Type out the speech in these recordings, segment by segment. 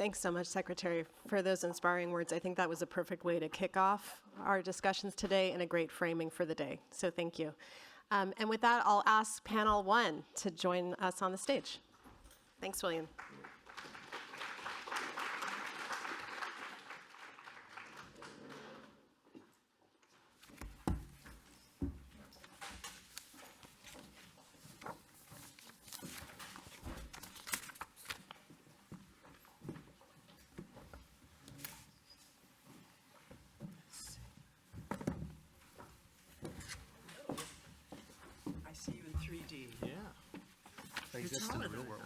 Thanks so much, Secretary, for those inspiring words. I think that was a perfect way to kick off our discussions today and a great framing for the day. So thank you. And with that, I'll ask panel 1 to join us on the stage. Thanks, William. Exist in the real world.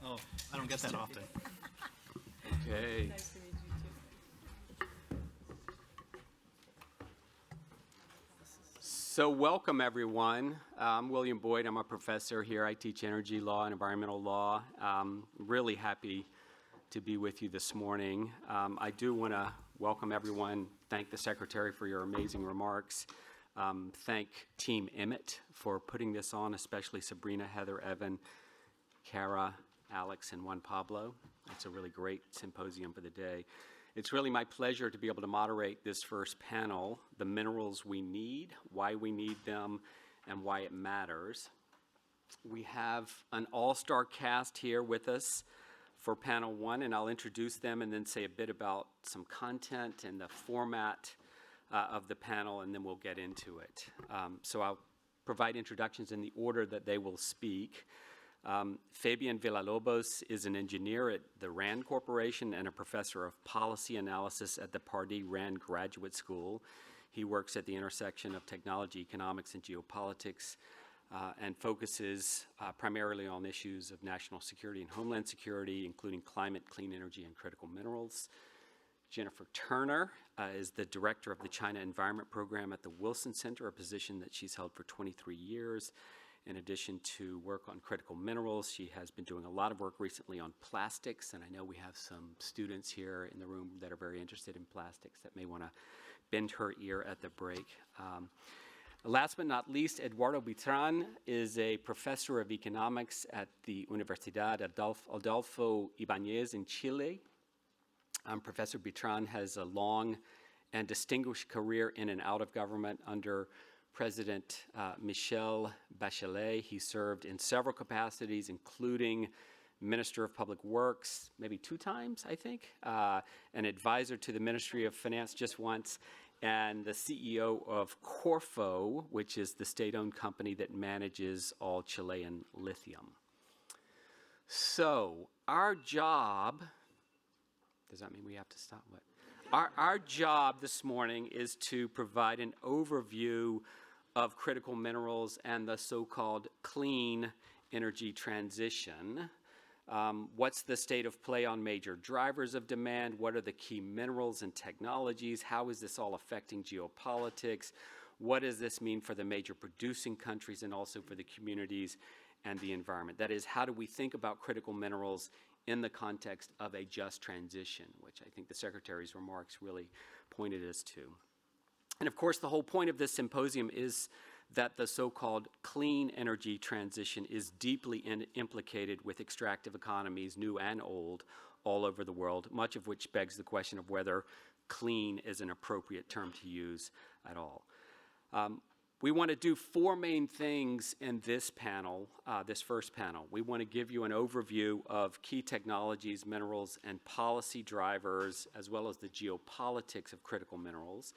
Oh, I don't get that often. Okay. Nice to meet you, too. So welcome, everyone. I'm William Boyd. I'm a professor here. I teach energy law and environmental law. Really happy to be with you this morning. I do want to welcome everyone, thank the Secretary for your amazing remarks. Thank Team Emmett for putting this on, especially Sabrina, Heather, Evan, Kara, Alex, and Juan Pablo. It's a really great symposium for the day. It's really my pleasure to be able to moderate this first panel, The Minerals We Need, Why We Need Them, and Why It Matters. We have an all-star cast here with us for panel 1, and I'll introduce them and then say a bit about some content and the format of the panel, and then we'll get into it. So I'll provide introductions in the order that they will speak. Fabian Villalobos is an engineer at the RAND Corporation and a professor of policy analysis at the Pardee RAND Graduate School. He works at the intersection of technology, economics, and geopolitics, and focuses primarily on issues of national security and homeland security, including climate, clean energy, and critical minerals. Jennifer Turner is the director of the China Environment Program at the Wilson Center, a position that she's held for 23 years. In addition to work on critical minerals, she has been doing a lot of work recently on plastics, and I know we have some students here in the room that are very interested in plastics that may want to bend her ear at the break. Last but not least, Eduardo Bitran is a professor of economics at the Universidad Adolfo Ibáñez in Chile. Professor Bitran has a long and distinguished career in and out of government under President Michelle Bachelet. He served in several capacities, including Minister of Public Works, maybe 2 times, I think, an advisor to the Ministry of Finance just once, and the CEO of Corfo, which is the state-owned company that manages all Chilean lithium. So our job... Does that mean we have to stop? What? Our job this morning is to provide an overview of critical minerals and the so-called clean energy transition. What's the state of play on major drivers of demand? What are the key minerals and technologies? How is this all affecting geopolitics? What does this mean for the major producing countries and also for the communities and the environment? That is, how do we think about critical minerals in the context of a just transition, which I think the Secretary's remarks really pointed us to. And of course, the whole point of this symposium is that the so-called clean energy transition is deeply implicated with extractive economies, new and old, all over the world, much of which begs the question of whether clean is an appropriate term to use at all. We want to do 4 main things in this panel, this first panel. We want to give you an overview of key technologies, minerals, and policy drivers, as well as the geopolitics of critical minerals.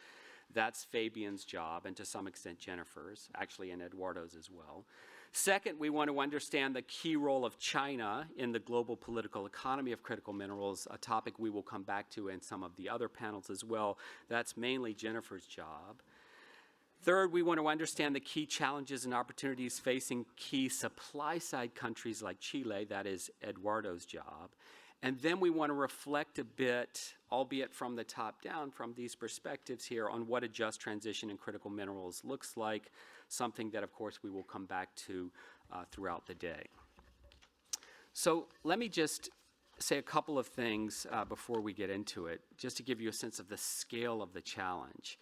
That's Fabian's job, and to some extent Jennifer's, actually, and Eduardo's as well. Second, we want to understand the key role of China in the global political economy of critical minerals, a topic we will come back to in some of the other panels as well. That's mainly Jennifer's job. Third, we want to understand the key challenges and opportunities facing key supply-side countries like Chile. That is Eduardo's job. And then we want to reflect a bit, albeit from the top down, from these perspectives here, on what a just transition in critical minerals looks like, something that, of course, we will come back to throughout the day. So let me just say a couple of things before we get into it, just to give you a sense of the scale of the challenge.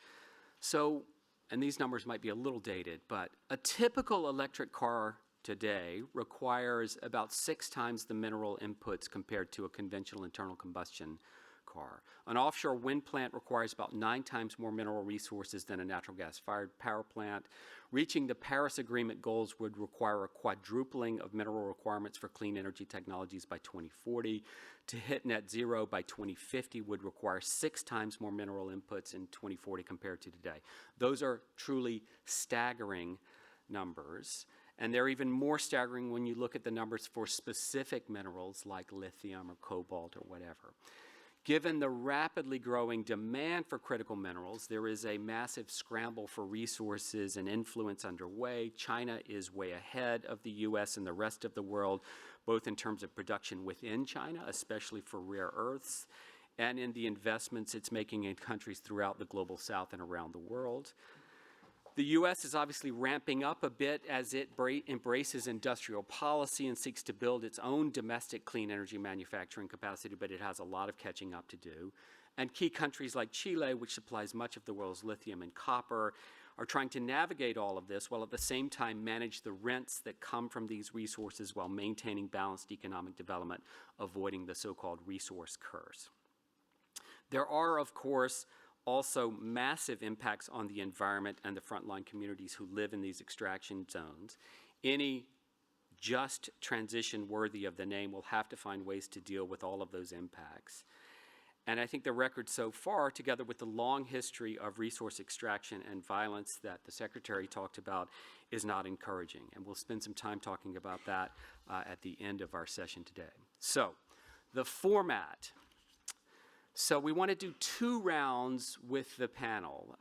So, and these numbers might be a little dated, but a typical electric car today requires about 6 times the mineral inputs compared to a conventional internal combustion car. An offshore wind plant requires about 9 times more mineral resources than a natural gas-fired power plant. Reaching the Paris Agreement goals would require a quadrupling of mineral requirements for clean energy technologies by 2040. To hit net zero by 2050 would require 6 times more mineral inputs in 2040 compared to today. Those are truly staggering numbers. And they're even more staggering when you look at the numbers for specific minerals like lithium or cobalt or whatever. Given the rapidly growing demand for critical minerals, there is a massive scramble for resources and influence underway. China is way ahead of the U.S. and the rest of the world, both in terms of production within China, especially for rare earths, and in the investments it's making in countries throughout the global south and around the world. The U.S. is obviously ramping up a bit as it embraces industrial policy and seeks to build its own domestic clean energy manufacturing capacity, but it has a lot of catching up to do. And key countries like Chile, which supplies much of the world's lithium and copper, are trying to navigate all of this while at the same time manage the rents that come from these resources while maintaining balanced economic development, avoiding the so-called resource curse. There are, of course, also massive impacts on the environment and the frontline communities who live in these extraction zones. Any just transition worthy of the name will have to find ways to deal with all of those impacts. And I think the record so far, together with the long history of resource extraction and violence that the Secretary talked about, is not encouraging. And we'll spend some time talking about that at the end of our session today. So, the format. So we want to do 2 rounds with the panel.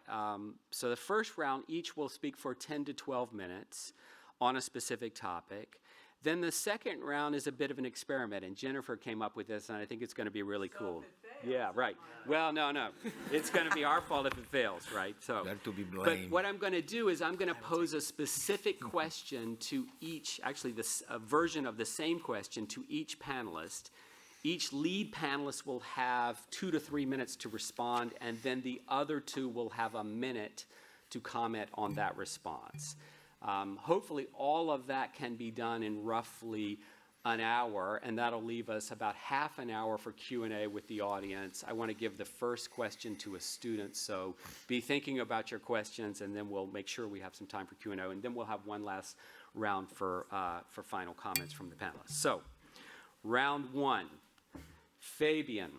So the first round, each will speak for 10 to 12 minutes on a specific topic. Then the second round is a bit of an experiment, and Jennifer came up with this, and I think it's going to be really cool. Yeah, right. Well, no. It's going to be our fault if it fails, right? So, to be blamed. But what I'm going to do is I'm going to pose a specific question to each, actually a version of the same question to each panelist. Each lead panelist will have 2 to 3 minutes to respond, and then the other 2 will have a minute to comment on that response. Hopefully all of that can be done in roughly an hour, and that'll leave us about half an hour for Q&A with the audience. I want to give the first question to a student, so be thinking about your questions, and then we'll make sure we have some time for Q&A, and then we'll have one last round for final comments from the panelists. So, round 1. Fabian,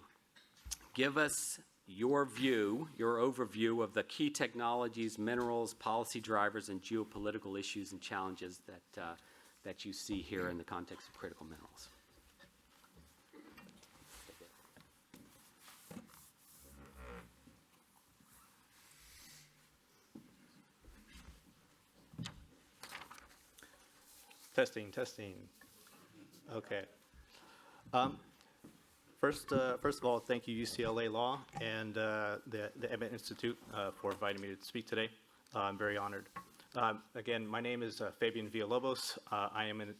give us your overview of the key technologies, minerals, policy drivers, and geopolitical issues and challenges that you see here in the context of critical minerals. Testing. Okay. First of all, thank you, UCLA Law and the Emmett Institute for inviting me to speak today. I'm very honored. Again, my name is Fabian Villalobos. I am an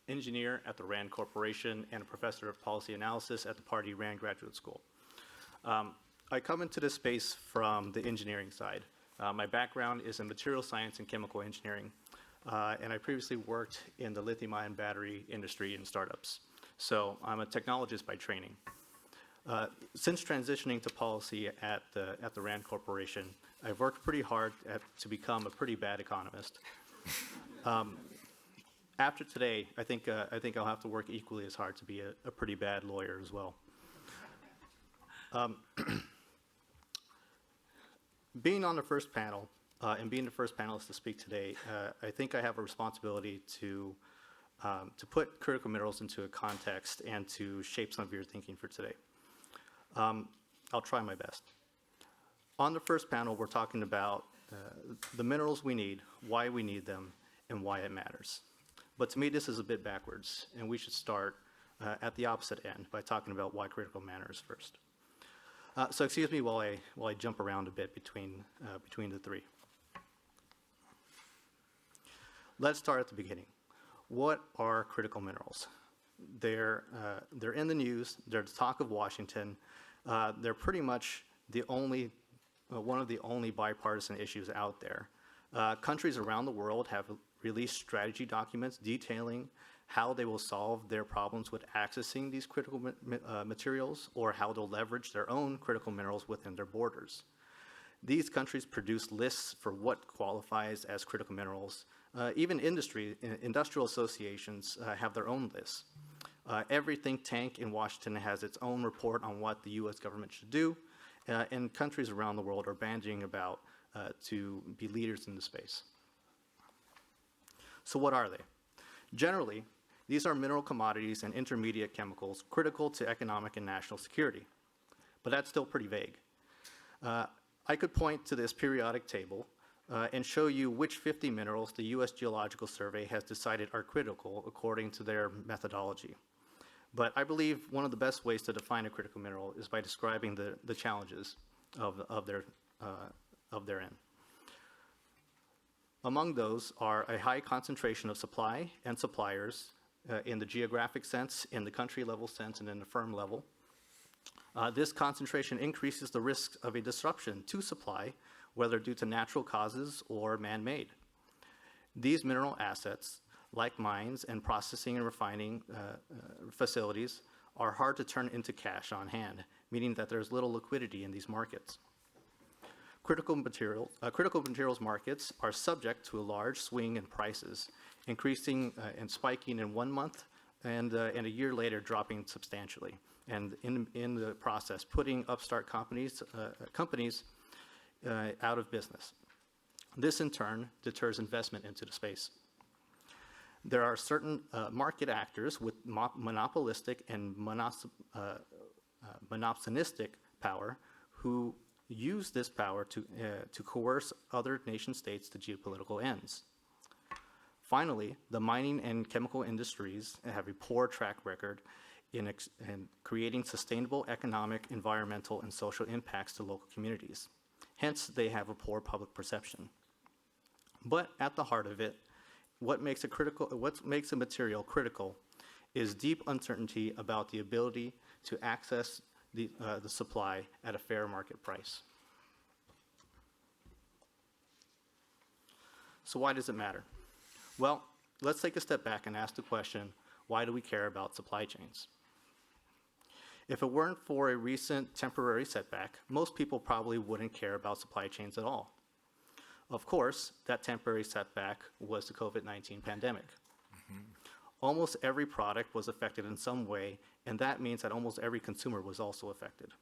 engineer at the RAND Corporation and a professor of policy analysis at the Pardee RAND Graduate School. I come into this space from the engineering side. My background is in material science and chemical engineering, and I previously worked in the lithium-ion battery industry in startups. So I'm a technologist by training. Since transitioning to policy at the RAND Corporation, I've worked pretty hard to become a pretty bad economist. After today, I think I'll have to work equally as hard to be a pretty bad lawyer as well. Being on the first panel and being the first panelist to speak today, I think I have a responsibility to put critical minerals into a context and to shape some of your thinking for today. I'll try my best. On the first panel, we're talking about the minerals we need, why we need them, and why it matters. But to me, this is a bit backwards, and we should start at the opposite end by talking about why critical matters first. So excuse me while I jump around a bit between the 3. Let's start at the beginning. What are critical minerals? They're in the news. They're the talk of Washington. They're pretty much one of the only bipartisan issues out there. Countries around the world have released strategy documents detailing how they will solve their problems with accessing these critical materials, or how they'll leverage their own critical minerals within their borders. These countries produce lists for what qualifies as critical minerals. Even industrial associations have their own lists. Every think tank in Washington has its own report on what the U.S. government should do, and countries around the world are banding about to be leaders in the space. So what are they? Generally, these are mineral commodities and intermediate chemicals critical to economic and national security. But that's still pretty vague. I could point to this periodic table and show you which 50 minerals the U.S. Geological Survey has decided are critical according to their methodology. But I believe one of the best ways to define a critical mineral is by describing the challenges of their end. Among those are a high concentration of supply and suppliers in the geographic sense, in the country level sense, and in the firm level. This concentration increases the risk of a disruption to supply, whether due to natural causes or man-made. These mineral assets, like mines and processing and refining facilities, are hard to turn into cash on hand, meaning that there's little liquidity in these markets. Critical materials markets are subject to a large swing in prices, increasing and spiking in 1 month and a year later dropping substantially, and in the process putting upstart companies out of business. This in turn deters investment into the space. There are certain market actors with monopolistic and monopsonistic power who use this power to coerce other nation states to geopolitical ends. Finally, the mining and chemical industries have a poor track record in creating sustainable economic, environmental, and social impacts to local communities. Hence, they have a poor public perception. But at the heart of it, what makes a material critical is deep uncertainty about the ability to access the supply at a fair market price. So why does it matter? Well, let's take a step back and ask the question, why do we care about supply chains? If it weren't for a recent temporary setback, most people probably wouldn't care about supply chains at all. Of course, that temporary setback was the COVID-19 pandemic. Almost every product was affected in some way, and that means that almost every consumer was also affected.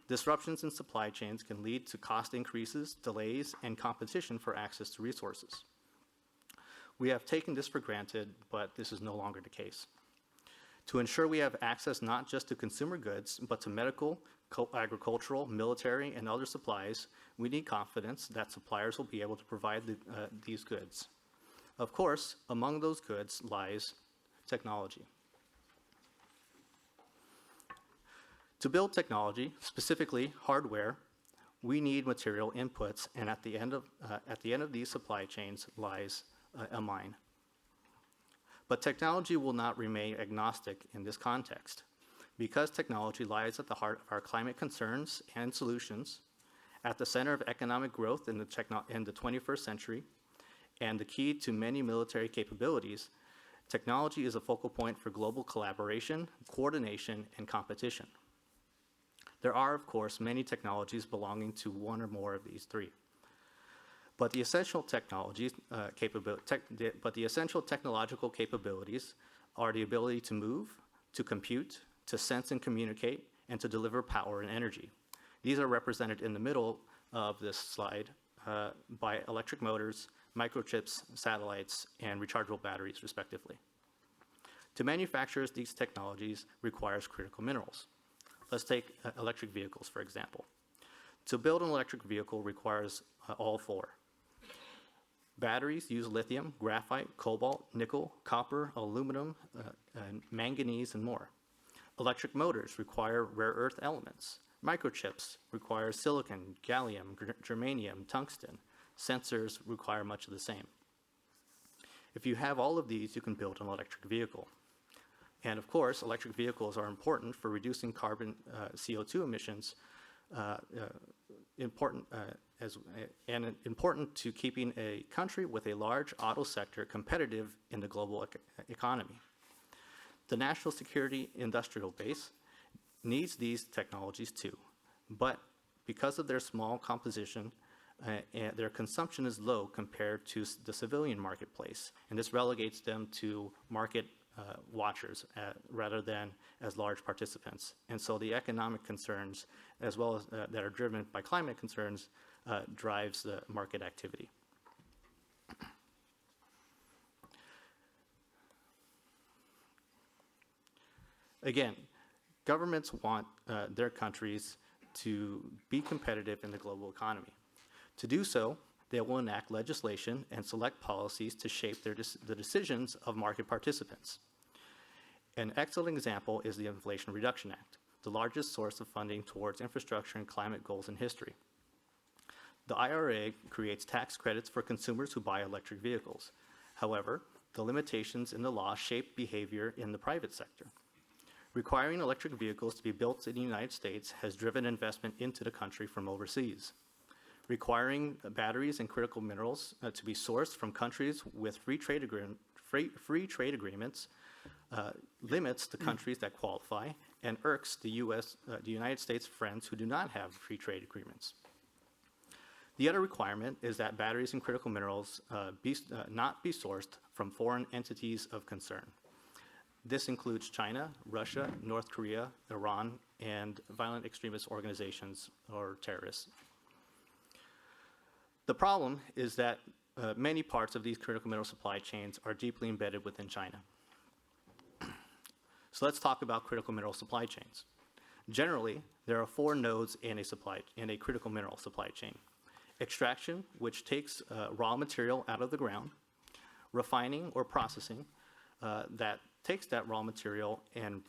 Disruptions in supply chains can lead to cost increases, delays, and competition for access to resources. We have taken this for granted, but this is no longer the case. To ensure we have access not just to consumer goods, but to medical, agricultural, military, and other supplies, we need confidence that suppliers will be able to provide these goods. Of course, among those goods lies technology. To build technology, specifically hardware, we need material inputs, and at the end of these supply chains lies a mine. But technology will not remain agnostic in this context. Because technology lies at the heart of our climate concerns and solutions, at the center of economic growth in the 21st century, and the key to many military capabilities, technology is a focal point for global collaboration, coordination, and competition. There are, of course, many technologies belonging to one or more of these three. But the essential technological capabilities are the ability to move, to compute, to sense and communicate, and to deliver power and energy. These are represented in the middle of this slide by electric motors, microchips, satellites, and rechargeable batteries, respectively. To manufacture these technologies requires critical minerals. Let's take electric vehicles, for example. To build an electric vehicle requires all four. Batteries use lithium, graphite, cobalt, nickel, copper, aluminum, and manganese, and more. Electric motors require rare earth elements. Microchips require silicon, gallium, germanium, tungsten. Sensors require much of the same. If you have all of these, you can build an electric vehicle. And of course, electric vehicles are important for reducing carbon CO2 emissions, and important to keeping a country with a large auto sector competitive in the global economy. The national security industrial base needs these technologies too, but because of their small composition, and their consumption is low compared to the civilian marketplace, and this relegates them to market watchers rather than as large participants. And so the economic concerns, as well as that are driven by climate concerns, drives the market activity. Again, governments want their countries to be competitive in the global economy. To do so, they will enact legislation and select policies to shape the decisions of market participants. An excellent example is the Inflation Reduction Act, the largest source of funding towards infrastructure and climate goals in history. The IRA creates tax credits for consumers who buy electric vehicles. However, the limitations in the law shape behavior in the private sector. Requiring electric vehicles to be built in the United States has driven investment into the country from overseas. Requiring batteries and critical minerals to be sourced from countries with free trade agreements limits the countries that qualify and irks the United States friends who do not have free trade agreements. The other requirement is that batteries and critical minerals not be sourced from foreign entities of concern. This includes China, Russia, North Korea, Iran, and violent extremist organizations or terrorists. The problem is that many parts of these critical mineral supply chains are deeply embedded within China. So let's talk about critical mineral supply chains. Generally, there are 4 nodes in a critical mineral supply chain. Extraction, which takes raw material out of the ground. Refining or processing, that takes that raw material and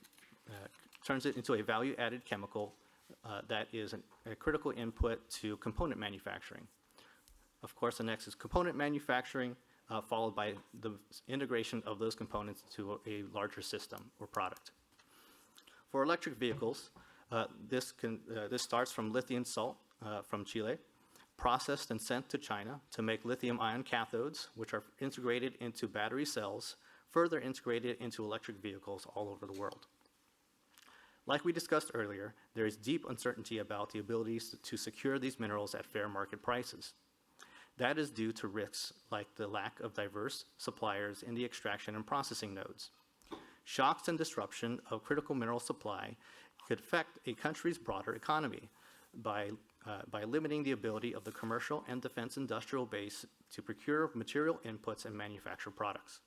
turns it into a value-added chemical that is a critical input to component manufacturing. Of course, the next is component manufacturing, followed by the integration of those components into a larger system or product. For electric vehicles, this starts from lithium salt from Chile, processed and sent to China to make lithium-ion cathodes, which are integrated into battery cells, further integrated into electric vehicles all over the world. Like we discussed earlier, there is deep uncertainty about the abilities to secure these minerals at fair market prices. That is due to risks like the lack of diverse suppliers in the extraction and processing nodes. Shocks and disruption of critical mineral supply could affect a country's broader economy by limiting the ability of the commercial and defense industrial base to procure material inputs and manufacture products.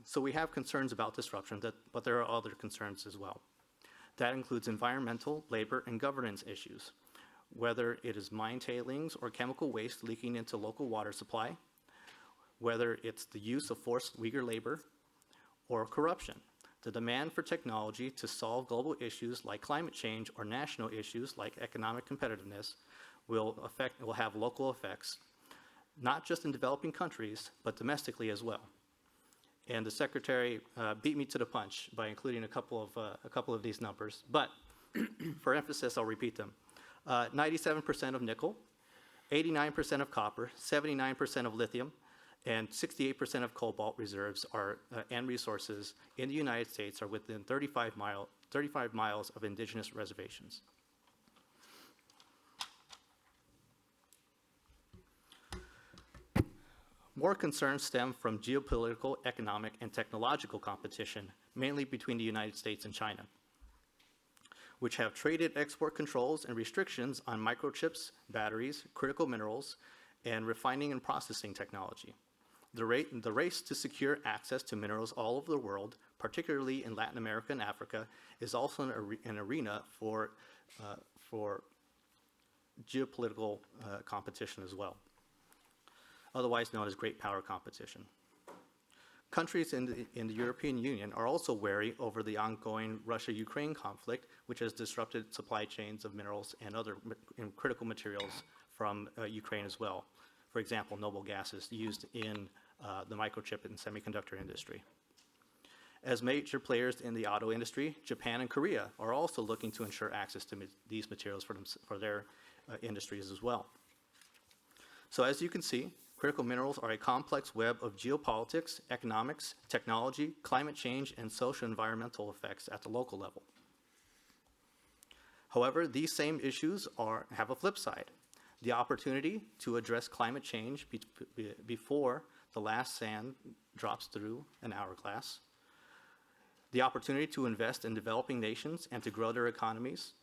So we have concerns about disruption, but there are other concerns as well. That includes environmental, labor, and governance issues, whether it is mine tailings or chemical waste leaking into local water supply, whether it's the use of forced Uyghur labor, or corruption. The demand for technology to solve global issues like climate change or national issues like economic competitiveness will have local effects, not just in developing countries, but domestically as well. And the secretary beat me to the punch by including a couple of these numbers, but for emphasis, I'll repeat them. 97% of nickel, 89% of copper, 79% of lithium, and 68% of cobalt reserves and resources in the United States are within 35 miles of indigenous reservations. More concerns stem from geopolitical, economic, and technological competition, mainly between the United States and China, which have traded export controls and restrictions on microchips, batteries, critical minerals, and refining and processing technology. The race to secure access to minerals all over the world, particularly in Latin America and Africa, is also an arena for geopolitical competition as well, otherwise known as great power competition. Countries in the European Union are also wary over the ongoing Russia-Ukraine conflict, which has disrupted supply chains of minerals and other critical materials from Ukraine as well. For example, noble gases used in the microchip and semiconductor industry. As major players in the auto industry, Japan and Korea are also looking to ensure access to these materials for their industries as well. So as you can see, critical minerals are a complex web of geopolitics, economics, technology, climate change, and social environmental effects at the local level. However, these same issues have a flip side: the opportunity to address climate change before the last sand drops through an hourglass, the opportunity to invest in developing nations and to grow their economies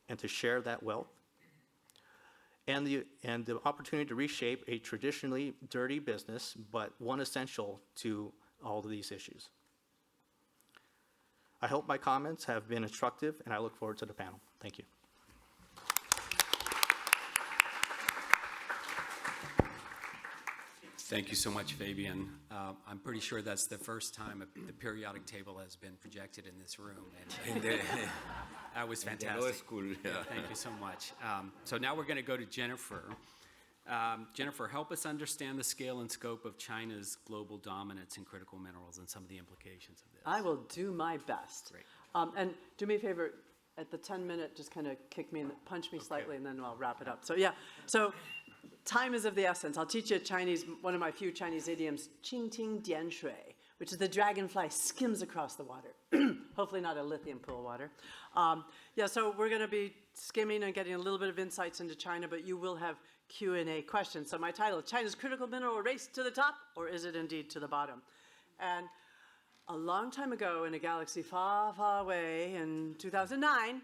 and to share that wealth, and the opportunity to reshape a traditionally dirty business, but one essential to all of these issues. I hope my comments have been instructive, and I look forward to the panel. Thank you. Thank you so much, Fabian. I'm pretty sure that's the first time the periodic table has been projected in this room. And that was fantastic. Law school. Yeah. Thank you so much. So now we're going to go to Jennifer. Jennifer, help us understand the scale and scope of China's global dominance in critical minerals and some of the implications of this. I will do my best. Great. And do me a favor, at the 10-minute, just kind of kick me, punch me slightly, and then I'll wrap it up. So yeah, so time is of the essence. I'll teach you one of my few Chinese idioms, qing ting dian shui, which is the dragonfly skims across the water. Hopefully not a lithium pool water. Yeah, so we're going to be skimming and getting a little bit of insights into China, but you will have Q&A questions. So my title, China's critical mineral race to the top, or is it indeed to the bottom? And a long time ago in a galaxy far, far away in 2009,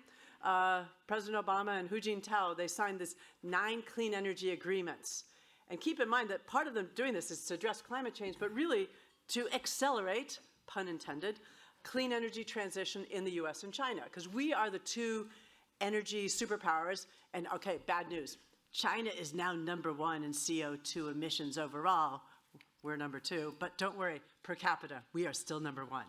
President Obama and Hu Jintao, they signed this 9 clean energy agreements. And keep in mind that part of them doing this is to address climate change, but really to accelerate, pun intended, clean energy transition in the US and China, because we are the 2 energy superpowers. And okay, bad news. China is now #1 in CO2 emissions overall. We're #2, but don't worry, per capita, we are still #1.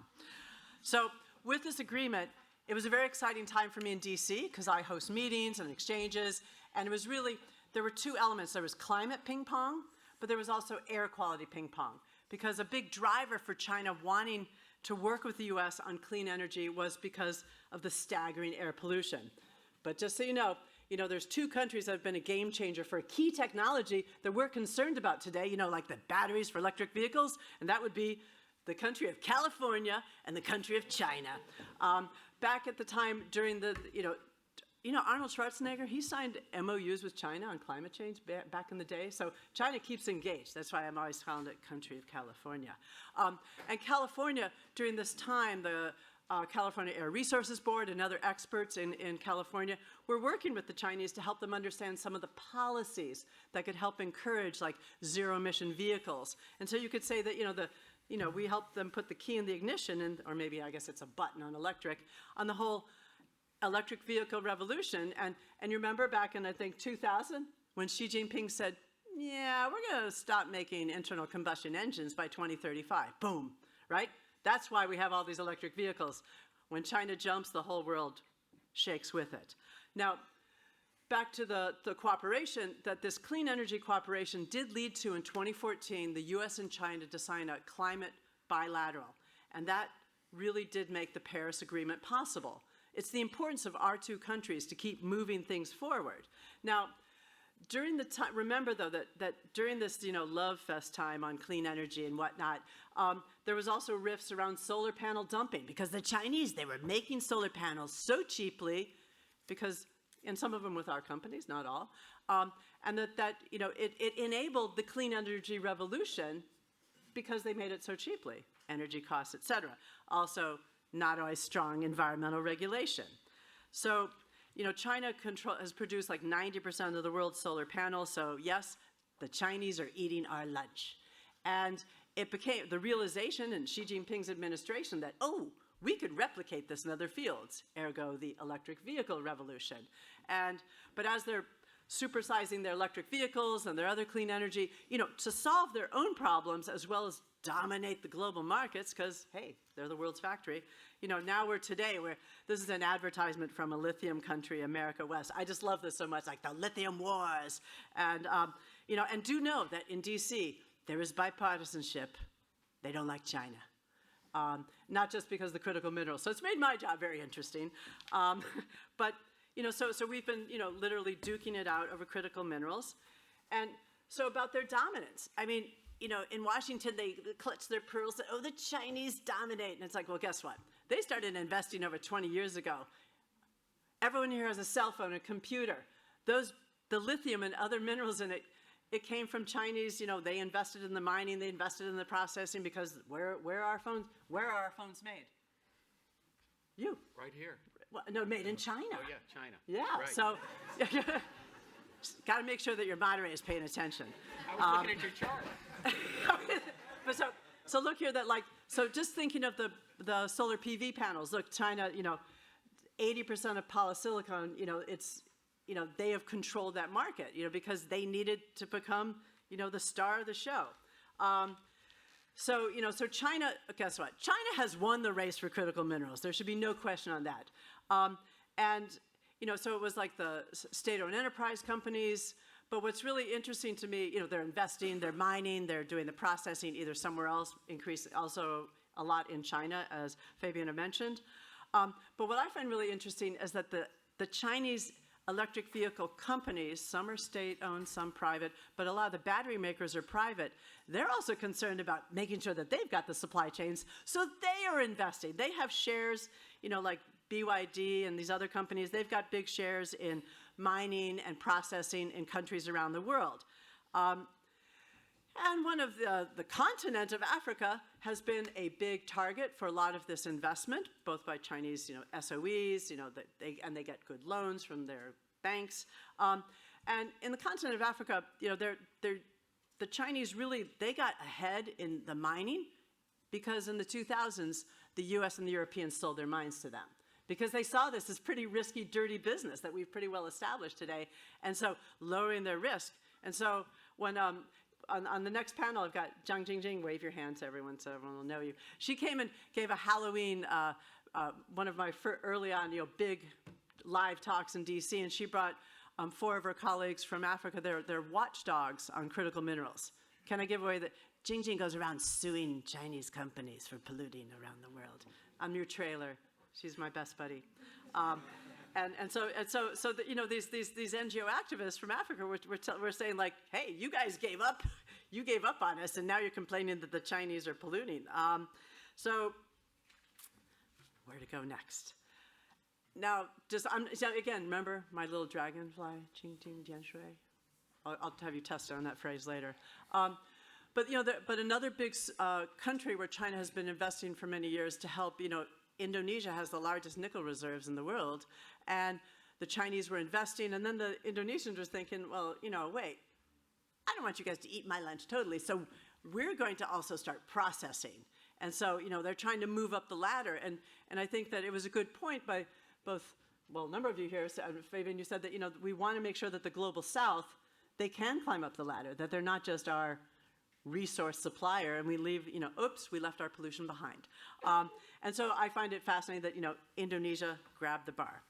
So with this agreement, it was a very exciting time for me in DC because I host meetings and exchanges, and it was really, there were 2 elements. There was climate ping pong, but there was also air quality ping pong, because a big driver for China wanting to work with the US on clean energy was because of the staggering air pollution. But just so you know, there's 2 countries that have been a game changer for a key technology that we're concerned about today, like the batteries for electric vehicles, and that would be the country of California and the country of China. Back at the time during the, Arnold Schwarzenegger, he signed MOUs with China on climate change back in the day, so China keeps engaged. That's why I'm always calling it country of California. And California, during this time, the California Air Resources Board and other experts in California were working with the Chinese to help them understand some of the policies that could help encourage like zero-emission vehicles. And so you could say that we helped them put the key in the ignition, or maybe I guess it's a button on electric, on the whole electric vehicle revolution. And you remember back in I think 2000 when Xi Jinping said, yeah, we're going to stop making internal combustion engines by 2035. Boom, right? That's why we have all these electric vehicles. When China jumps, the whole world shakes with it. Now, back to the cooperation, that this clean energy cooperation did lead to, in 2014, the US and China to sign a climate bilateral. And that really did make the Paris Agreement possible. It's the importance of our 2 countries to keep moving things forward. Now, during the time, remember though that during this love fest time on clean energy and whatnot, there was also rifts around solar panel dumping, because the Chinese, they were making solar panels so cheaply, and some of them with our companies, not all, and it enabled the clean energy revolution because they made it so cheaply, energy costs, et cetera. Also, not always strong environmental regulation. So, China has produced like 90% of the world's solar panels, so yes, the Chinese are eating our lunch. And it became the realization in Xi Jinping's administration that, we could replicate this in other fields, ergo the electric vehicle revolution. But as they're supersizing their electric vehicles and their other clean energy, to solve their own problems as well as dominate the global markets, because, hey, they're the world's factory. Now this is an advertisement from a lithium country, America West. I just love this so much, like the lithium wars. And, and do know that in DC, there is bipartisanship. They don't like China. not just because of the critical minerals. So it's made my job very interesting. But, so we've been, literally duking it out over critical minerals. And so about their dominance. I mean, in Washington, they clutch their pearls, oh, the Chinese dominate. And it's like, well, guess what? They started investing over 20 years ago. Everyone here has a cell phone, a computer. The lithium and other minerals in it, it came from Chinese, they invested in the mining, they invested in the processing, because where are our phones made? You. Right here. Well, no, made in China. Oh, yeah, China. Yeah, Right. so got to make sure that your moderator is paying attention. I was looking at your chart. But so look here, so just thinking of the solar PV panels, look, China, 80% of polysilicon, they have controlled that market, because they needed to become, the star of the show. So China, guess what? China has won the race for critical minerals. There should be no question on that. So it was like the state-owned enterprise companies. But what's really interesting to me, they're investing, they're mining, they're doing the processing either somewhere else, also a lot in China, as Fabian mentioned. But what I find really interesting is that the Chinese electric vehicle companies, some are state-owned, some private, but a lot of the battery makers are private. They're also concerned about making sure that they've got the supply chains, so they are investing. They have shares, like BYD and these other companies, they've got big shares in mining and processing in countries around the world. And one of the continent of Africa has been a big target for a lot of this investment, both by Chinese, SOEs, they get good loans from their banks. And in the continent of Africa, the Chinese really, they got ahead in the mining because in the 2000s, the US and the Europeans sold their mines to them, because they saw this as pretty risky, dirty business that we've pretty well established today, and so lowering their risk. And so when, on the next panel, I've got Zhang Jingjing, wave your hand to everyone so everyone will know you. She came and gave a Halloween, one of my early on, big live talks in DC, and she brought 4 of her colleagues from Africa. They're watchdogs on critical minerals. Can I give away that? Jingjing goes around suing Chinese companies for polluting around the world. I'm your trailer. She's my best buddy. So these NGO activists from Africa were saying, like, hey, you guys gave up on us, and now you're complaining that the Chinese are polluting. So where to go next? Now, again, remember my little dragonfly, Qing Ting Dian Shui? I'll have you test on that phrase later. But another big country where China has been investing for many years to help, Indonesia has the largest nickel reserves in the world, and the Chinese were investing, and then the Indonesians were thinking, well, wait, I don't want you guys to eat my lunch totally, so we're going to also start processing. And so, they're trying to move up the ladder, and I think that it was a good point by both, well, a number of you here, Fabian, you said that, we want to make sure that the global south, they can climb up the ladder, that they're not just our resource supplier, and we leave, oops, we left our pollution behind. And so I find it fascinating that, Indonesia grabbed the bar.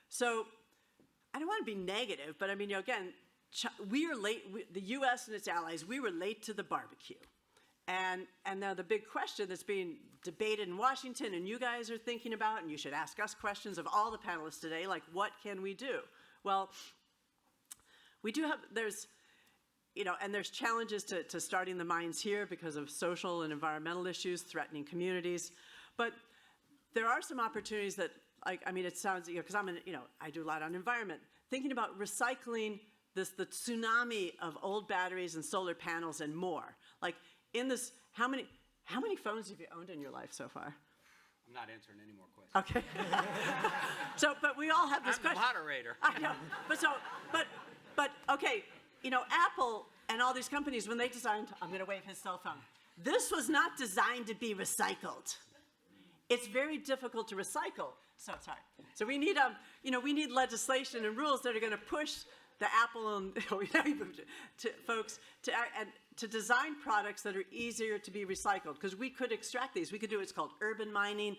So I don't want to be negative, but I mean, again, we are late, the US and its allies, we were late to the barbecue. And now the big question that's being debated in Washington, and you guys are thinking about, and you should ask us questions of all the panelists today, like, what can we do? Well, we do have, there's challenges to starting the mines here because of social and environmental issues threatening communities. But there are some opportunities that, it sounds, because I do a lot on environment, thinking about recycling the tsunami of old batteries and solar panels and more. Like, in this, how many phones have you owned in your life so far? I'm not answering any more questions. Okay. But we all have this question. I'm the moderator. I know. But okay, Apple and all these companies, when they designed, I'm going to wave his cell phone. This was not designed to be recycled. It's very difficult to recycle. So sorry. So we need we need legislation and rules that are going to push the Apple and folks to design products that are easier to be recycled, because we could extract these. We could do what's called urban mining.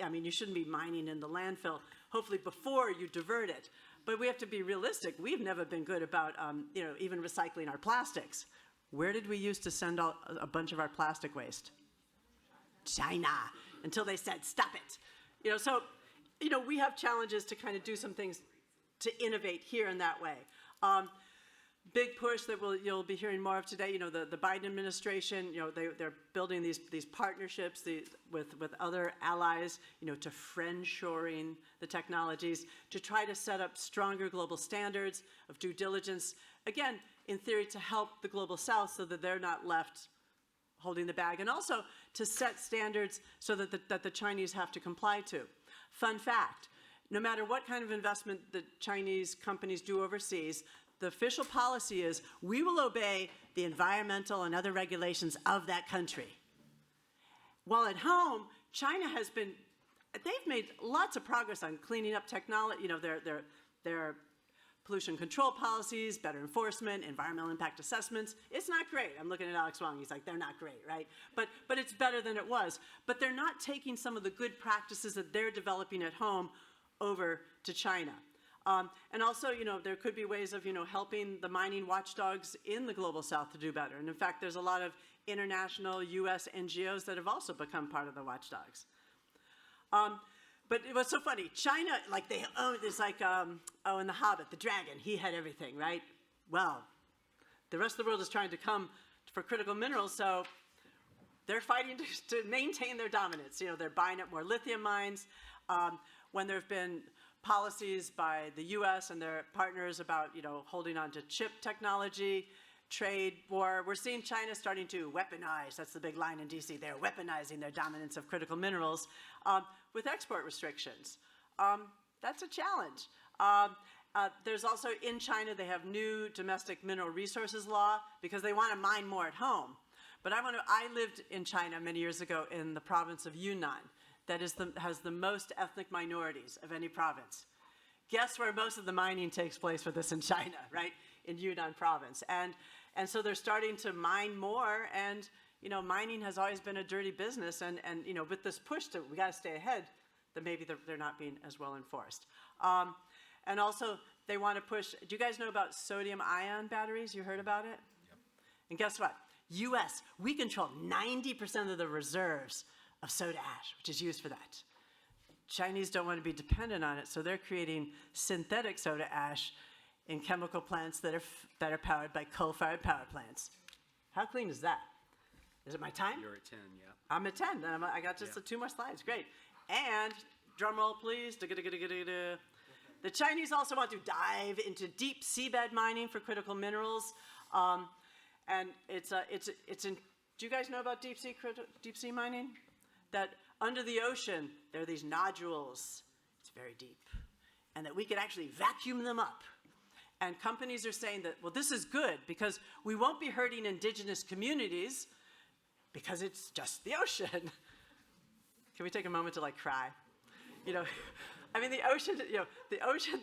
I mean, you shouldn't be mining in the landfill, hopefully before you divert it. But we have to be realistic. We've never been good about, even recycling our plastics. Where did we used to send a bunch of our plastic waste? China, until they said, stop it. So, we have challenges to kind of do some things to innovate here in that way. Big push that you'll be hearing more of today. The Biden administration, they're building these partnerships with other allies, to friendshoring the technologies, to try to set up stronger global standards of due diligence. Again, in theory, to help the global south so that they're not left holding the bag, and also to set standards so that the Chinese have to comply to. Fun fact, no matter what kind of investment the Chinese companies do overseas, the official policy is we will obey the environmental and other regulations of that country. While at home, China they've made lots of progress on cleaning up technology, their pollution control policies, better enforcement, environmental impact assessments. It's not great. I'm looking at Alex Wong. He's like, they're not great, right? But it's better than it was. But they're not taking some of the good practices that they're developing at home over to China. And also, there could be ways of, helping the mining watchdogs in the global south to do better. And in fact, there's a lot of international U.S. NGOs that have also become part of the watchdogs. But it was so funny. China, it's like, in The Hobbit, the dragon, he had everything, right? Well, the rest of the world is trying to come for critical minerals, so they're fighting to maintain their dominance. They're buying up more lithium mines. When there have been policies by the U.S. and their partners about, holding on to chip technology, trade war, we're seeing China starting to weaponize. That's the big line in D.C. They're weaponizing their dominance of critical minerals with export restrictions. That's a challenge. There's also, in China, they have new domestic mineral resources law because they want to mine more at home. But I lived in China many years ago in the province of Yunnan. That has the most ethnic minorities of any province. Guess where most of the mining takes place for this in China, right? In Yunnan province. And so they're starting to mine more, and mining has always been a dirty business, and with this push we got to stay ahead, that maybe they're not being as well enforced. And also they want to push, do you guys know about sodium ion batteries? You heard about it? Yep. And guess what? US, we control 90% of the reserves of soda ash, which is used for that. Chinese don't want to be dependent on it, so they're creating synthetic soda ash in chemical plants that are powered by coal-fired power plants. How clean is that? Is it my time? You're at 10, yeah. I'm at 10, then I got just 2 more slides, great. And, drum roll please, the Chinese also want to dive into deep seabed mining for critical minerals. And do you guys know about deep sea mining? That under the ocean, there are these nodules, it's very deep, and that we could actually vacuum them up. And companies are saying that, well, this is good because we won't be hurting indigenous communities because it's just the ocean. Can we take a moment to cry? The ocean,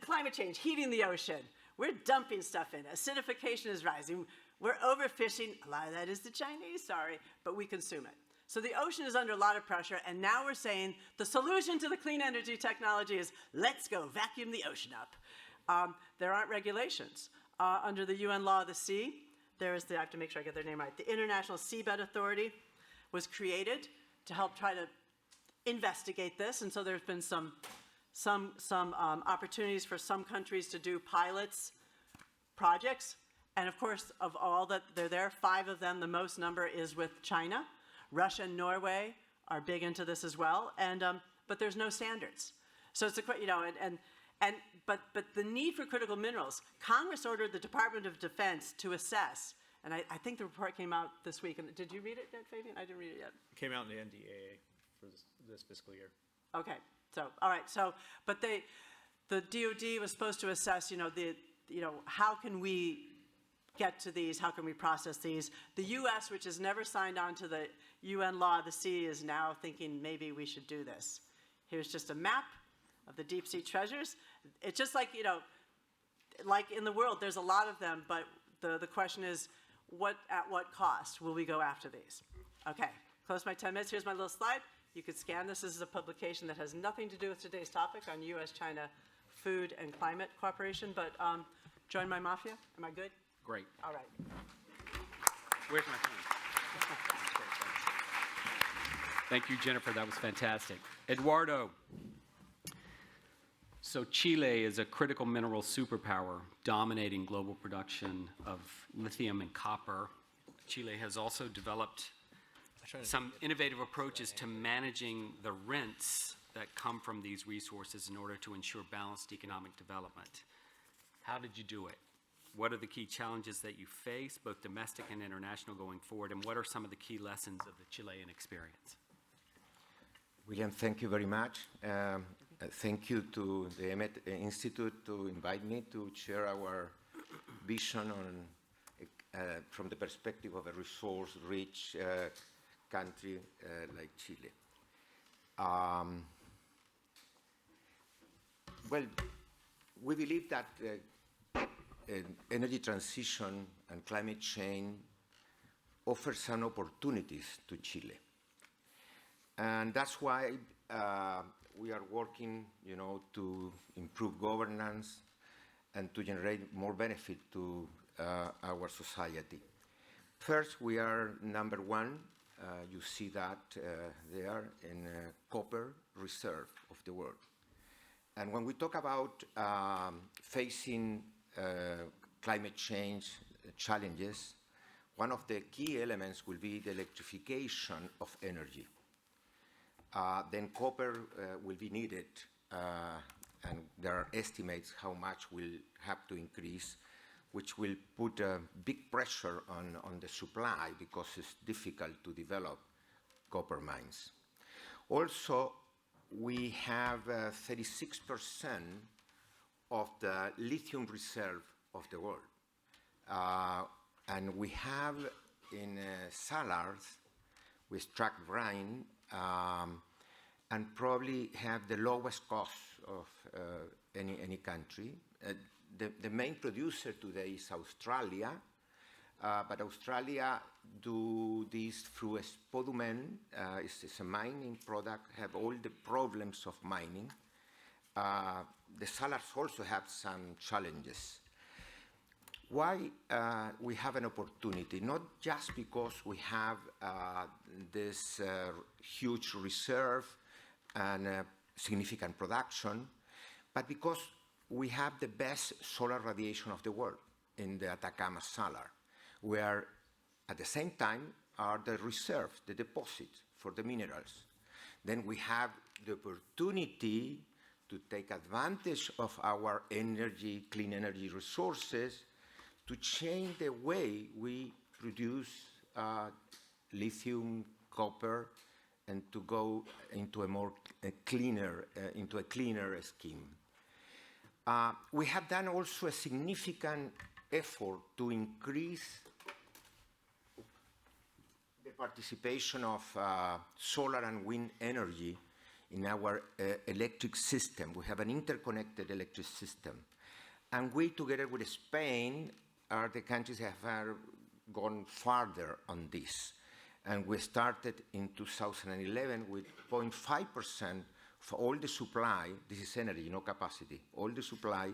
climate change, heating the ocean. We're dumping stuff in. Acidification is rising. We're overfishing. A lot of that is the Chinese, sorry, but we consume it. So the ocean is under a lot of pressure, and now we're saying the solution to the clean energy technology is let's go vacuum the ocean up. There aren't regulations. Under the UN Law of the Sea, there is I have to make sure I get their name right, the International Seabed Authority was created to help try to investigate this, and so there's been some opportunities for some countries to do pilots, projects. And of course, of all that they're there, 5 of them, the most number is with China. Russia and Norway are big into this as well, but there's no standards. So it's but the need for critical minerals. Congress ordered the Department of Defense to assess, and I think the report came out this week. And did you read it yet, Fabian? I didn't read it yet. It came out in the NDAA for this fiscal year. Okay, so all right, but the DoD was supposed to assess, how can we get to these, how can we process these? The U.S., which has never signed on to the UN Law of the Sea, is now thinking maybe we should do this. Here's just a map of the deep sea treasures. It's just like in the world, there's a lot of them, but the question is, at what cost will we go after these? Okay, close my 10 minutes. Here's my little slide. You could scan this. This is a publication that has nothing to do with today's topic on U.S.-China food and climate cooperation, but join my mafia. Am I good? Great. All right. Where's my phone? Thank you, Jennifer. That was fantastic. Eduardo. So Chile is a critical mineral superpower dominating global production of lithium and copper. Chile has also developed some innovative approaches to managing the rents that come from these resources in order to ensure balanced economic development. How did you do it? What are the key challenges that you face, both domestic and international, going forward? And what are some of the key lessons of the Chilean experience? William, thank you very much. Thank you to the Emmett Institute to invite me to share our vision on, from the perspective of a resource-rich country like Chile. Well, we believe that energy transition and climate change offer some opportunities to Chile. And that's why we are working, to improve governance and to generate more benefit to our society. First, we are number one. You see that there in copper reserve of the world. And when we talk about facing climate change challenges, one of the key elements will be the electrification of energy. Then copper will be needed, and there are estimates how much will have to increase, which will put a big pressure on the supply because it's difficult to develop copper mines. Also, we have 36% of the lithium reserve of the world. And we have in salars, we extract brine, and probably have the lowest cost of any country. The main producer today is Australia, but Australia do this through spodumene. It's a mining product, have all the problems of mining. The salars also have some challenges. Why we have an opportunity? Not just because we have this huge reserve and significant production, but because we have the best solar radiation of the world in the Atacama Salar, where at the same time are the reserves, the deposits for the minerals. Then we have the opportunity to take advantage of our energy, clean energy resources, to change the way we produce lithium, copper, and to go into a cleaner scheme. We have done also a significant effort to increase the participation of solar and wind energy in our electric system. We have an interconnected electric system. And we, together with Spain, are the countries that have gone farther on this. And we started in 2011 with 0.5% for all the supply, this is energy, no capacity, all the supply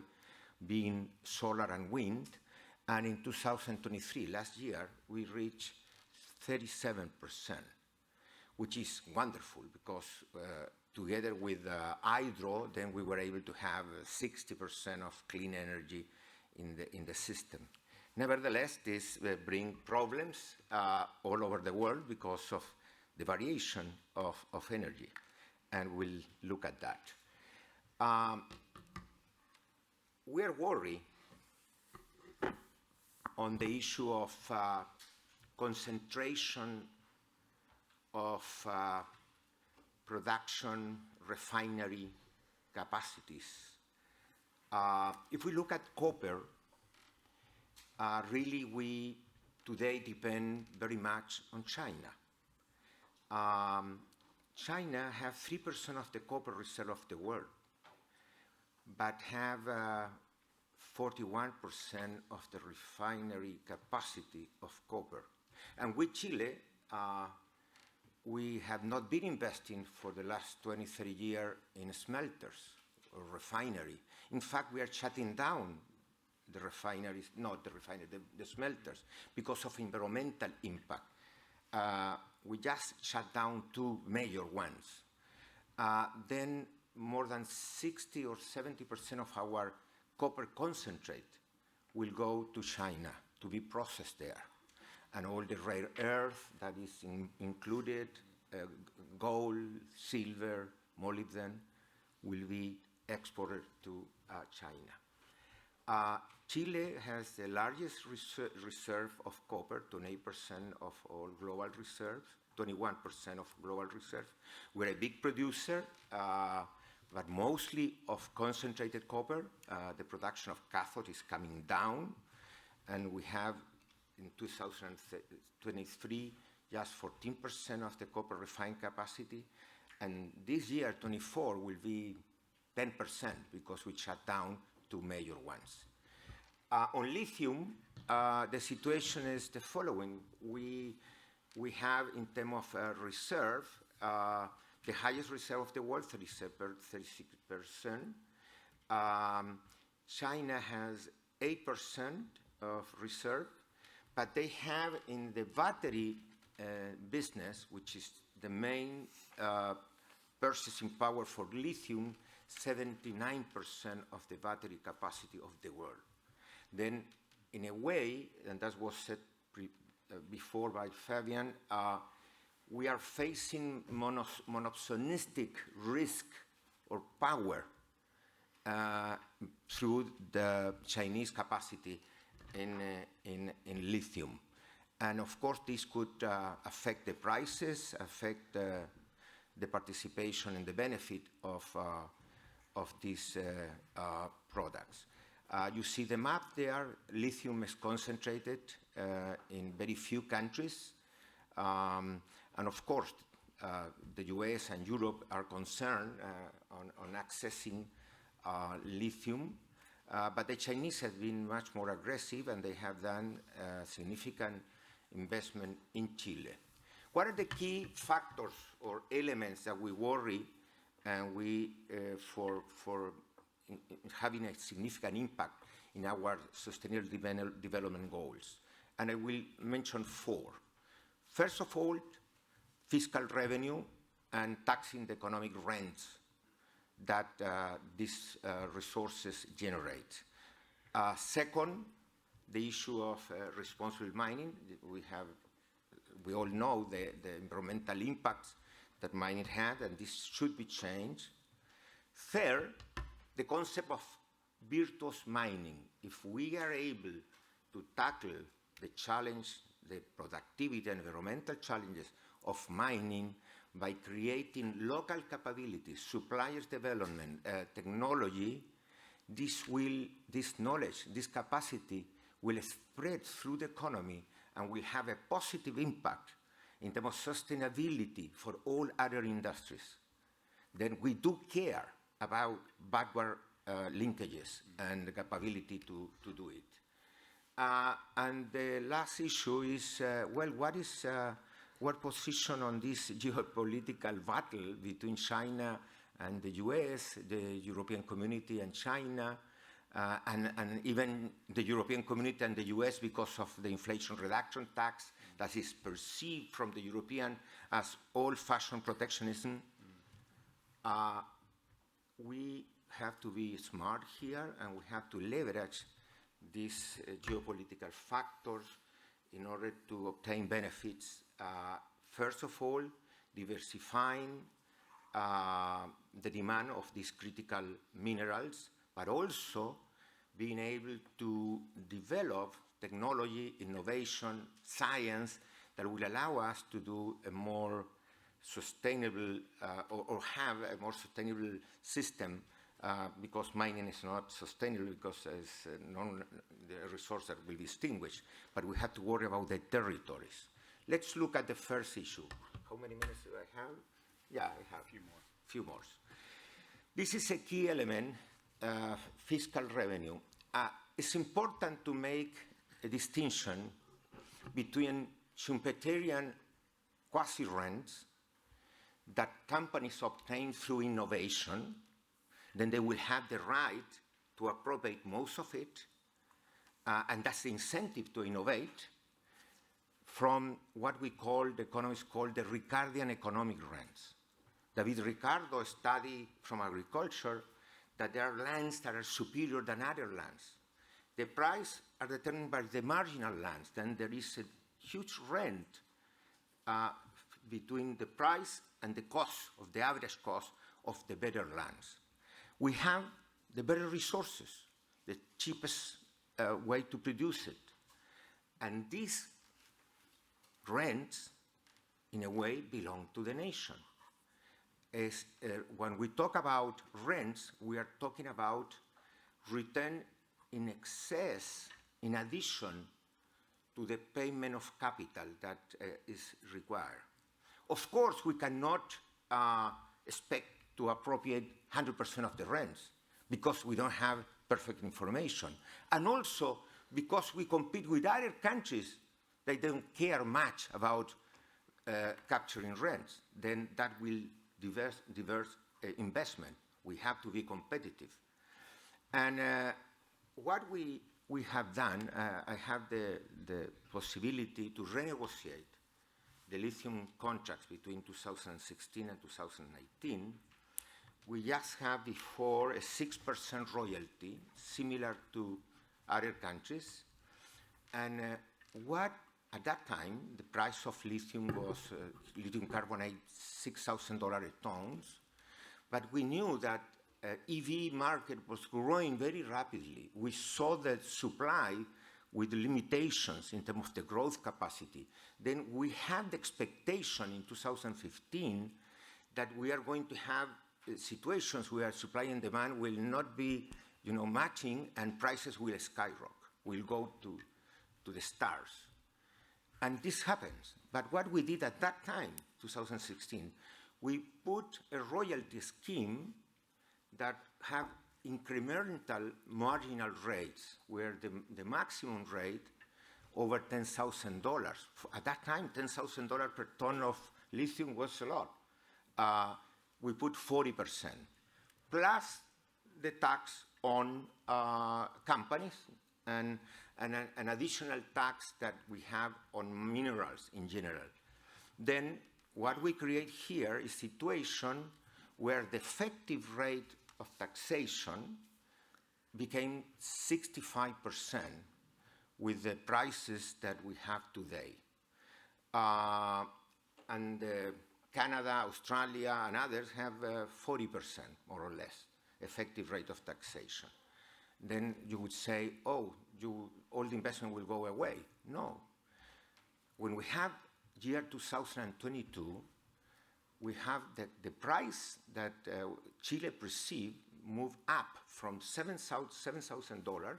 being solar and wind. And in 2023, last year, we reached 37%, which is wonderful because together with hydro, then we were able to have 60% of clean energy in the system. Nevertheless, this brings problems all over the world because of the variation of energy, and we'll look at that. We are worried on the issue of concentration of production refinery capacities. If we look at copper, really we today depend very much on China. China have 3% of the copper reserve of the world, but have 41% of the refinery capacity of copper. And with Chile, we have not been investing for the last 20, 30 years in smelters or refinery. In fact, we are shutting down the smelters because of environmental impact. we just shut down 2 major ones. Then more than 60 or 70% of our copper concentrate will go to China to be processed there. And all the rare earth that is included, gold, silver, molybdenum, will be exported to China. Chile has the largest reserve of copper, 28% of all global reserves, 21% of global reserves. We're a big producer, but mostly of concentrated copper. The production of cathode is coming down, and we have in 2023 just 14% of the copper refined capacity, and this year, 24, will be 10% because we shut down 2 major ones. On lithium, the situation is the following. We have, in terms of reserve, the highest reserve of the world, 36%. China has 8% of reserve, but they have in the battery business, which is the main purchasing power for lithium, 79% of the battery capacity of the world. Then, in a way, and that was said before by Fabian, we are facing monopsonistic risk or power through the Chinese capacity in lithium. And of course, this could affect the prices, affect the participation and the benefit of these products. You see the map there. Lithium is concentrated in very few countries. And of course, the US and Europe are concerned on accessing lithium. But the Chinese have been much more aggressive, and they have done significant investment in Chile. What are the key factors or elements that we worry and we for having a significant impact in our sustainable development goals? And I will mention 4. First of all, fiscal revenue and taxing the economic rents that these resources generate. Second, the issue of responsible mining. We all know the environmental impacts that mining had, and this should be changed. Third, the concept of virtuous mining. If we are able to tackle the challenge, the productivity and environmental challenges of mining by creating local capabilities, suppliers development, technology, this knowledge, this capacity will spread through the economy and will have a positive impact in terms of sustainability for all other industries. Then we do care about backward linkages and the capability to do it. And the last issue is, what is what position on this geopolitical battle between China and the US, the European community and China, and even the European community and the US because of the Inflation Reduction Tax that is perceived from the European as old-fashioned protectionism. We have to be smart here, and we have to leverage these geopolitical factors in order to obtain benefits. First of all, diversifying the demand of these critical minerals, but also being able to develop technology, innovation, science that will allow us to do a more sustainable or have a more sustainable system because mining is not sustainable because it's the resource that will be extinguished, but we have to worry about the territories. Let's look at the first issue. How many minutes do I have? Yeah, I have a few more. This is a key element, fiscal revenue. It's important to make a distinction between Schumpeterian quasi-rents that companies obtain through innovation, then they will have the right to appropriate most of it, and that's the incentive to innovate, from what we call, the economists call the Ricardian economic rents. David Ricardo studied from agriculture that there are lands that are superior than other lands. The price are determined by the marginal lands. Then there is a huge rent between the price and the cost of the average cost of the better lands. We have the better resources, the cheapest way to produce it. And these rents, in a way, belong to the nation. When we talk about rents, we are talking about return in excess, in addition to the payment of capital that is required. Of course, we cannot expect to appropriate 100% of the rents because we don't have perfect information. And also because we compete with other countries that don't care much about capturing rents. Then that will diverse investment. We have to be competitive. And what we have done, I have the possibility to renegotiate the lithium contracts between 2016 and 2019. We just have before a 6% royalty, similar to other countries. And what at that time, the price of lithium was, lithium carbonate, $6,000 a ton. But we knew that EV market was growing very rapidly. We saw the supply with limitations in terms of the growth capacity. Then we had the expectation in 2015 that we are going to have situations where supply and demand will not be, matching, and prices will skyrocket, will go to the stars. And this happens. But what we did at that time, 2016, we put a royalty scheme that have incremental marginal rates, where the maximum rate over $10,000. At that time, $10,000 per ton of lithium was a lot. We put 40%, plus the tax on companies and an additional tax that we have on minerals in general. Then what we create here is a situation where the effective rate of taxation became 65% with the prices that we have today. And Canada, Australia, and others have 40%, more or less, effective rate of taxation. Then you would say, all the investment will go away. No. When we have year 2022, we have the price that Chile perceived move up from $7,000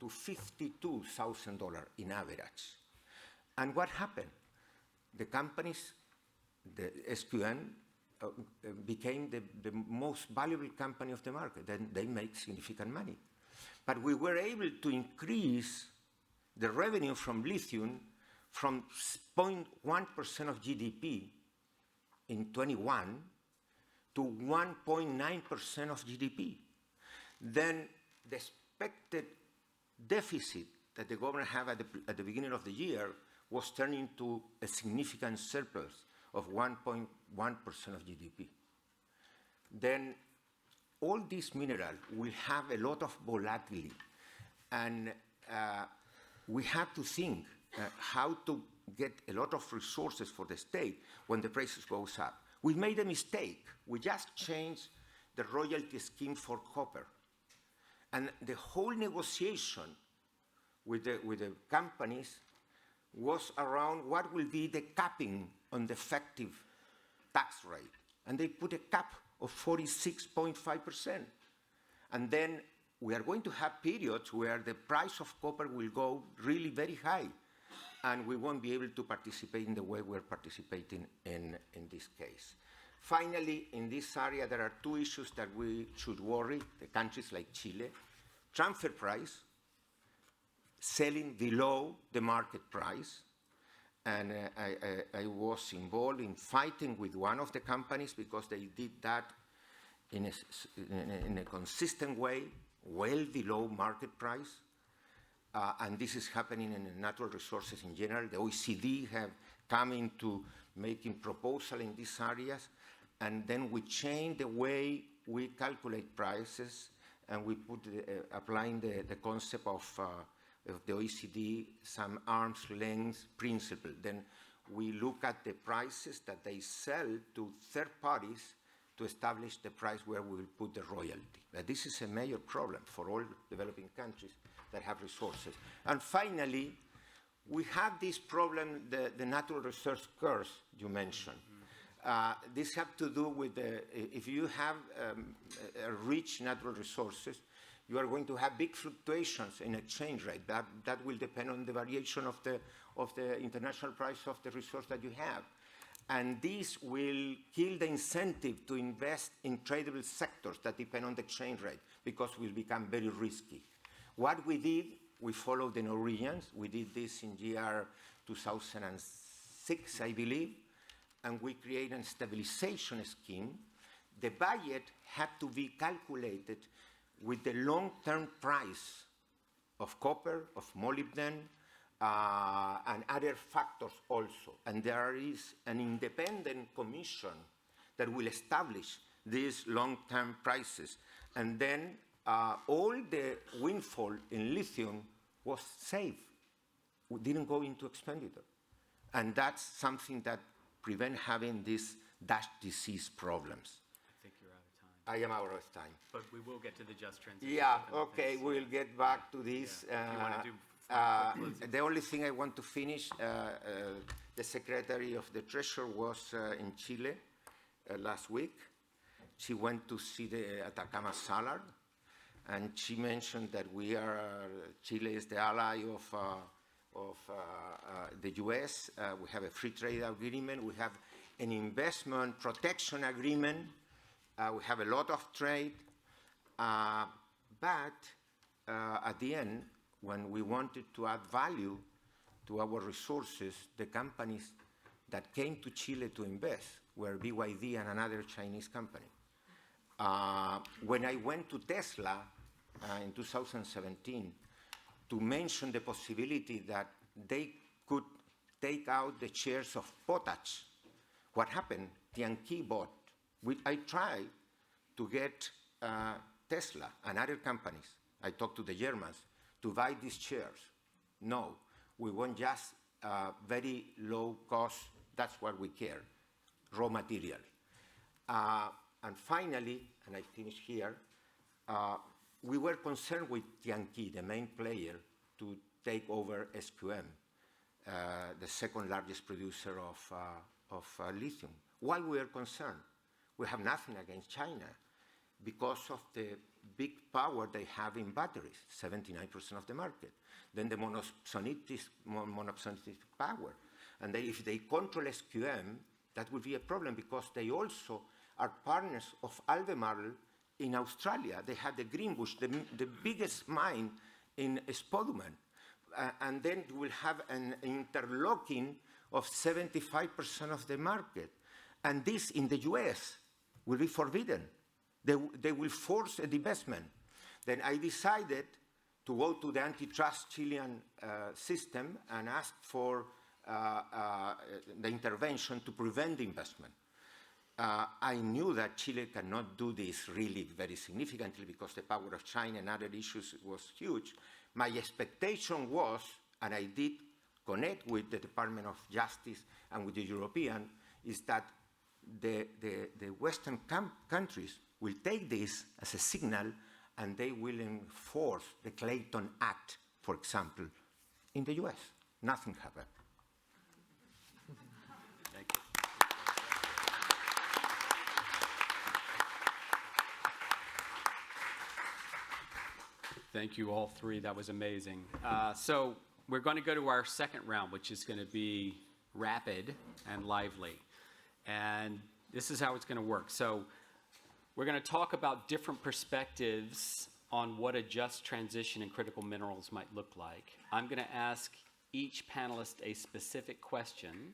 to $52,000 in average. And what happened? The companies, the SQM, became the most valuable company of the market. Then they make significant money. But we were able to increase the revenue from lithium from 0.1% of GDP in 21 to 1.9% of GDP. Then the expected deficit that the government had at the beginning of the year was turning into a significant surplus of 1.1% of GDP. Then all these minerals will have a lot of volatility, and we have to think how to get a lot of resources for the state when the prices goes up. We made a mistake. We just changed the royalty scheme for copper. And the whole negotiation with the companies was around what will be the capping on the effective tax rate. And they put a cap of 46.5%. And then we are going to have periods where the price of copper will go really very high, and we won't be able to participate in the way we're participating in this case. Finally, in this area, there are two issues that we should worry, the countries like Chile. Transfer price, selling below the market price. And I was involved in fighting with one of the companies because they did that in a consistent way, well below market price. and this is happening in natural resources in general. The OECD have come into making proposals in these areas, and then we change the way we calculate prices, and we put applying the concept of the OECD, some arm's length principle. Then we look at the prices that they sell to third parties to establish the price where we will put the royalty. But this is a major problem for all developing countries that have resources. And finally, we have this problem, the natural resource curse you mentioned. This has to do with if you have rich natural resources, you are going to have big fluctuations in exchange rate. That will depend on the variation of the international price of the resource that you have. And this will kill the incentive to invest in tradable sectors that depend on the exchange rate, because it will become very risky. What we did, we followed the Norwegians. We did this in year 2006, I believe, and we created a stabilization scheme. The budget had to be calculated with the long-term price of copper, of molybdenum, and other factors also. And there is an independent commission that will establish these long-term prices. And then all the windfall in lithium was saved. We didn't go into expenditure. And that's something that prevents having these Dutch disease problems. I think you're out of time. I am out of time. But we will get to the just transition. Yeah, okay, we'll get back to this. Yeah. If you want to do The only thing I want to finish, the Secretary of the Treasury was in Chile last week. She went to see the Atacama Salar, and she mentioned that Chile is the ally of the US. We have a free trade agreement. We have an investment protection agreement. We have a lot of trade. But at the end, when we wanted to add value to our resources, the companies that came to Chile to invest were BYD and another Chinese company. When I went to Tesla in 2017 to mention the possibility that they could take out the shares of potash, what happened? Tianqi bought. I tried to get Tesla and other companies, I talked to the Germans, to buy these shares. No, we want just very low cost, that's what we care, raw material. And finally, and I finish here, we were concerned with Tianqi, the main player, to take over SQM, the second largest producer of lithium. Why we are concerned? We have nothing against China because of the big power they have in batteries, 79% of the market. Then the monopsonitic power. And if they control SQM, that would be a problem because they also are partners of Albemarle in Australia. They had the Greenbush, the biggest mine in spodumene. And then we'll have an interlocking of 75% of the market. And this in the US will be forbidden. They will force a divestment. Then I decided to go to the antitrust Chilean system and ask for the intervention to prevent the investment. I knew that Chile cannot do this really very significantly because the power of China and other issues was huge. My expectation was, and I did connect with the Department of Justice and with the European, is that the Western countries will take this as a signal and they will enforce the Clayton Act, for example, in the US. Nothing happened. Thank you. Thank you, all three. That was amazing. So we're going to go to our second round, which is going to be rapid and lively. And this is how it's going to work. So we're going to talk about different perspectives on what a just transition in critical minerals might look like. I'm going to ask each panelist a specific question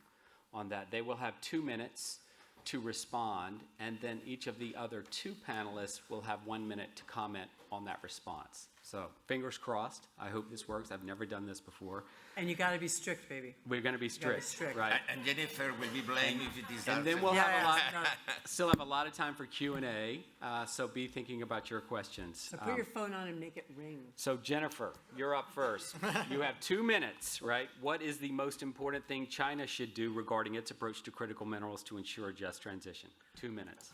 on that. They will have 2 minutes to respond, and then each of the other two panelists will have 1 minute to comment on that response. So fingers crossed. I hope this works. I've never done this before. And you got to be strict, baby. We're going to be gotta be strict, strict. right? And Jennifer will be blamed if it is And then answered. we'll have a lot, no. still have a lot of time for Q&A, so be thinking about your questions. So put your phone on and make it ring. So Jennifer, you're up first. You have 2 minutes, right? What is the most important thing China should do regarding its approach to critical minerals to ensure a just transition? 2 minutes.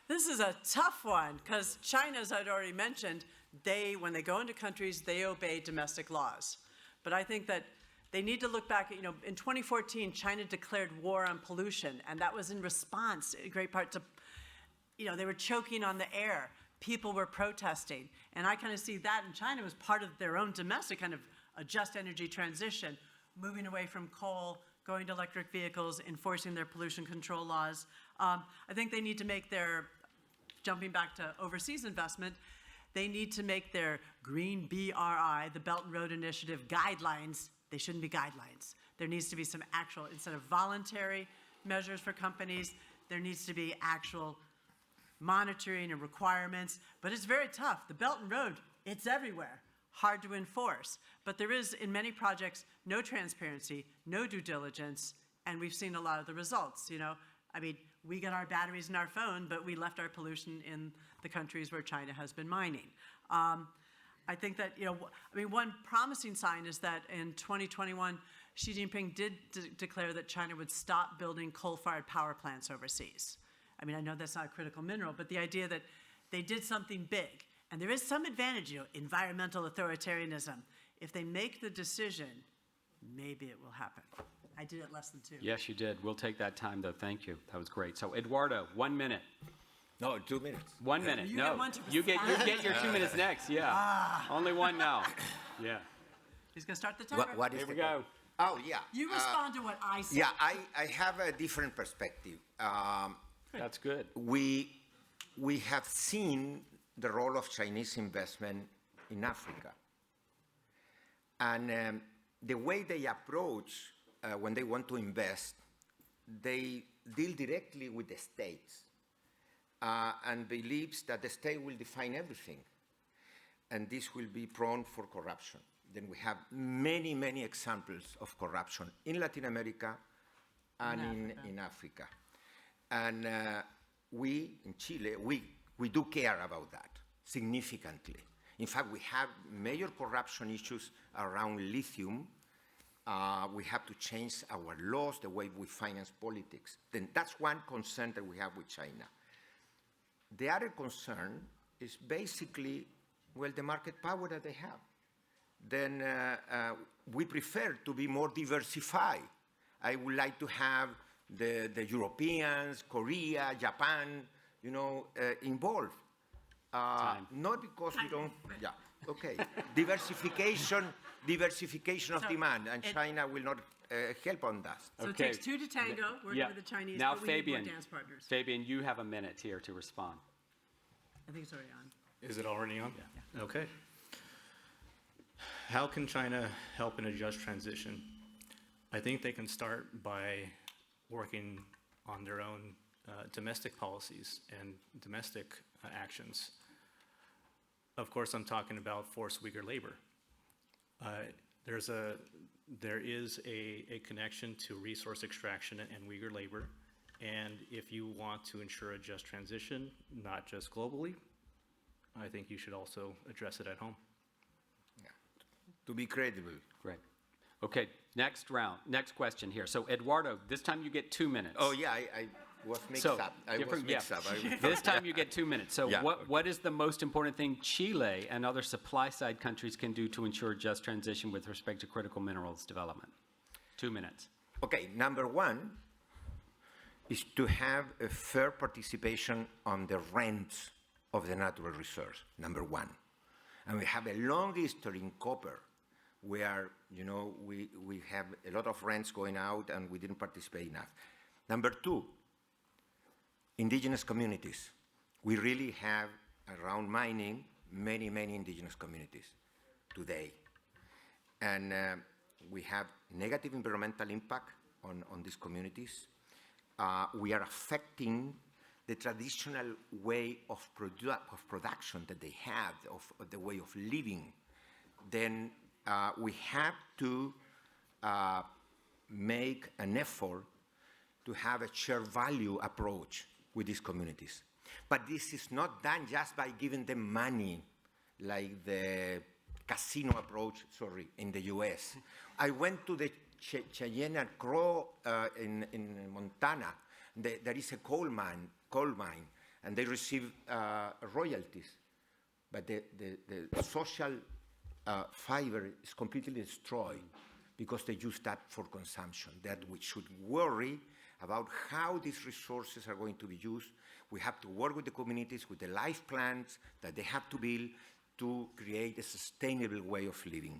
This is a tough one because China, as I'd already mentioned, when they go into countries, they obey domestic laws. But I think that they need to look back at, in 2014, China declared war on pollution, and that was in response, in great part to, they were choking on the air. People were protesting. And I kind of see that in China was part of their own domestic kind of a just energy transition, moving away from coal, going to electric vehicles, enforcing their pollution control laws. I think they need to make jumping back to overseas investment, they need to make their green BRI, the Belt and Road Initiative guidelines. They shouldn't be guidelines. There needs to be some actual, instead of voluntary measures for companies, there needs to be actual monitoring and requirements. But it's very tough. The Belt and Road, it's everywhere. Hard to enforce. But there is, in many projects, no transparency, no due diligence, and we've seen a lot of the results. We get our batteries in our phone, but we left our pollution in the countries where China has been mining. I think that, one promising sign is that in 2021, Xi Jinping did declare that China would stop building coal-fired power plants overseas. I know that's not a critical mineral, but the idea that they did something big, and there is some advantage, environmental authoritarianism. If they make the decision, maybe it will happen. I did it less than 2. Yes, you did. We'll take that time, though. Thank you. That was great. So, Eduardo, 1 minute. No, 2 minutes. 1 minute. You No, get one to you get your 2 minutes next. Yeah. Only one now. Yeah. He's going to start the timer. What is Here we the- go. Oh, yeah. You respond to what I say. Yeah, I have a different perspective. That's good. We have seen the role of Chinese investment in Africa. And the way they approach when they want to invest, they deal directly with the states and believes that the state will define everything. And this will be prone for corruption. Then we have many, many examples of corruption in Latin America and in Africa. And we, in Chile, we do care about that significantly. In fact, we have major corruption issues around lithium. We have to change our laws, the way we finance politics. Then that's one concern that we have with China. The other concern is basically, the market power that they have. Then we prefer to be more diversified. I would like to have the Europeans, Korea, Japan, involved. Not because we don't, okay. Diversification of demand, and China will not help on that. So Okay. it takes 2 to tango. We're with the Chinese, Now, but we need more Fabian, dance partners. Fabian, you have a minute here to respond. I think it's already on. Is it already on? Yeah. Okay. How can China help in a just transition? I think they can start by working on their own domestic policies and domestic actions. Of course, I'm talking about forced Uyghur labor. There is a connection to resource extraction and Uyghur labor. And if you want to ensure a just transition, not just globally, I think you should also address it at home. To be credible. Great. Okay, next question here. So, Eduardo, this time you get 2 minutes. Oh, yeah, I was mixed up. This time you get 2 minutes. So Yeah. what is the most important thing Chile and other supply-side countries can do to ensure just transition with respect to critical minerals development? 2 minutes. Okay, number one is to have a fair participation on the rents of the natural resource, number one. And we have a long history in copper where, we have a lot of rents going out and we didn't participate enough. Number two, indigenous communities. We really have, around mining, many, many indigenous communities today. And we have negative environmental impact on these communities. We are affecting the traditional way of production that they have, of the way of living, then we have to make an effort to have a shared value approach with these communities. But this is not done just by giving them money, like the casino approach, in the US. I went to the Cheyenne and Crow in Montana. There is a coal mine, and they receive royalties. But the social fiber is completely destroyed because they use that for consumption. That we should worry about how these resources are going to be used. We have to work with the communities, with the life plans that they have to build to create a sustainable way of living.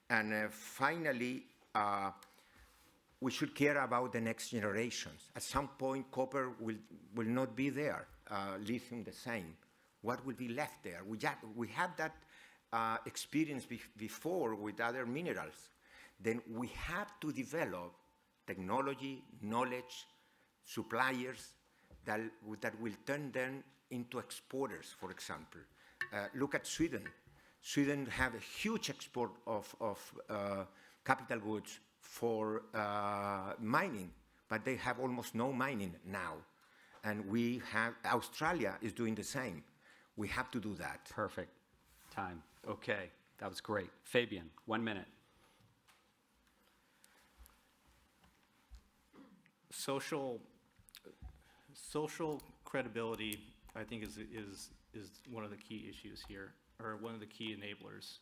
And finally, we should care about the next generations. At some point, copper will not be there, lithium the same. What will be left there? We had that experience before with other minerals. Then we have to develop technology, knowledge, suppliers that will turn them into exporters, for example. Look at Sweden. Sweden have a huge export of capital goods for mining, but they have almost no mining now. And Australia is doing the same. We have to do that. Perfect. Time. Okay, that was great. Fabian, 1 minute. Social credibility, I think, is one of the key issues here, or one of the key enablers.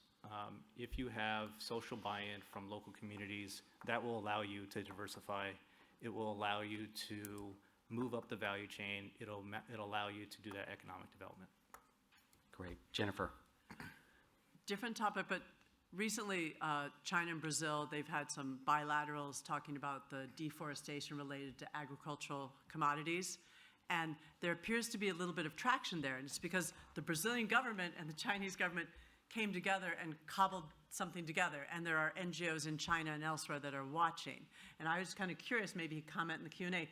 If you have social buy-in from local communities, that will allow you to diversify. It will allow you to move up the value chain. It'll allow you to do that economic development. Great. Jennifer. Different topic, but recently, China and Brazil, they've had some bilaterals talking about the deforestation related to agricultural commodities. And there appears to be a little bit of traction there. And it's because the Brazilian government and the Chinese government came together and cobbled something together. And there are NGOs in China and elsewhere that are watching. And I was kind of curious, maybe comment in the Q&A,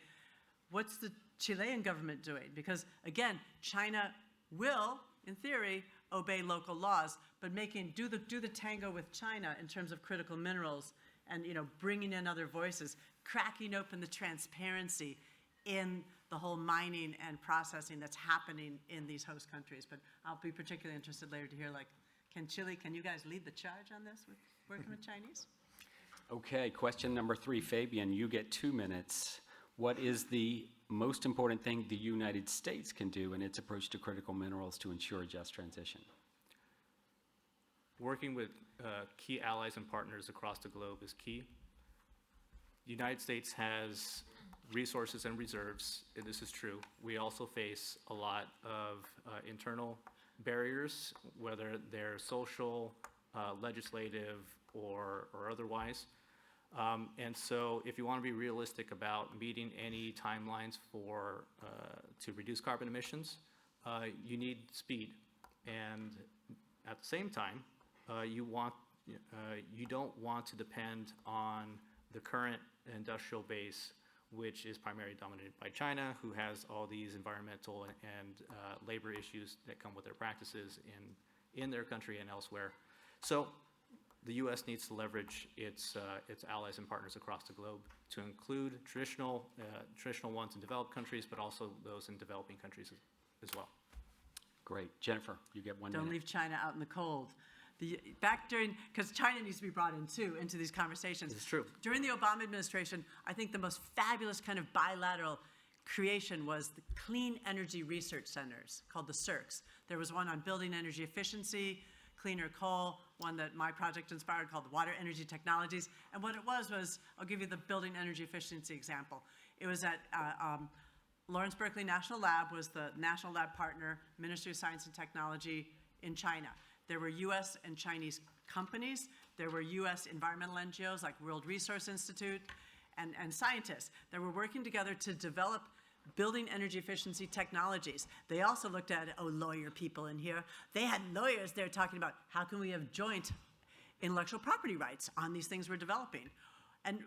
what's the Chilean government doing? Because again, China will, in theory, obey local laws, but do the tango with China in terms of critical minerals and bringing in other voices, cracking open the transparency in the whole mining and processing that's happening in these host countries. But I'll be particularly interested later to hear, can you guys lead the charge on this with working with Chinese? Okay, question number 3. Fabian, you get 2 minutes. What is the most important thing the United States can do in its approach to critical minerals to ensure a just transition? Working with key allies and partners across the globe is key. The United States has resources and reserves, and this is true. We also face a lot of internal barriers, whether they're social, legislative, or otherwise. And so if you want to be realistic about meeting any timelines to reduce carbon emissions, you need speed. And at the same time, you don't want to depend on the current industrial base, which is primarily dominated by China, who has all these environmental and labor issues that come with their practices in their country and elsewhere. So the U.S. needs to leverage its allies and partners across the globe to include traditional ones in developed countries, but also those in developing countries as well. Great. Jennifer, you get 1 minute. Don't leave China out in the cold. Because China needs to be brought in too into these conversations. It's true. During the Obama administration, I think the most fabulous kind of bilateral creation was the Clean Energy Research Centers, called the CERCs. There was one on building energy efficiency, cleaner coal, one that my project inspired called Water Energy Technologies. And what it was, I'll give you the building energy efficiency example. It was at Lawrence Berkeley National Lab was the national lab partner, Ministry of Science and Technology in China. There were US and Chinese companies. There were US environmental NGOs like World Resource Institute and scientists that were working together to develop building energy efficiency technologies. They also looked at, lawyer people in here. They had lawyers there talking about how can we have joint intellectual property rights on these things we're developing. And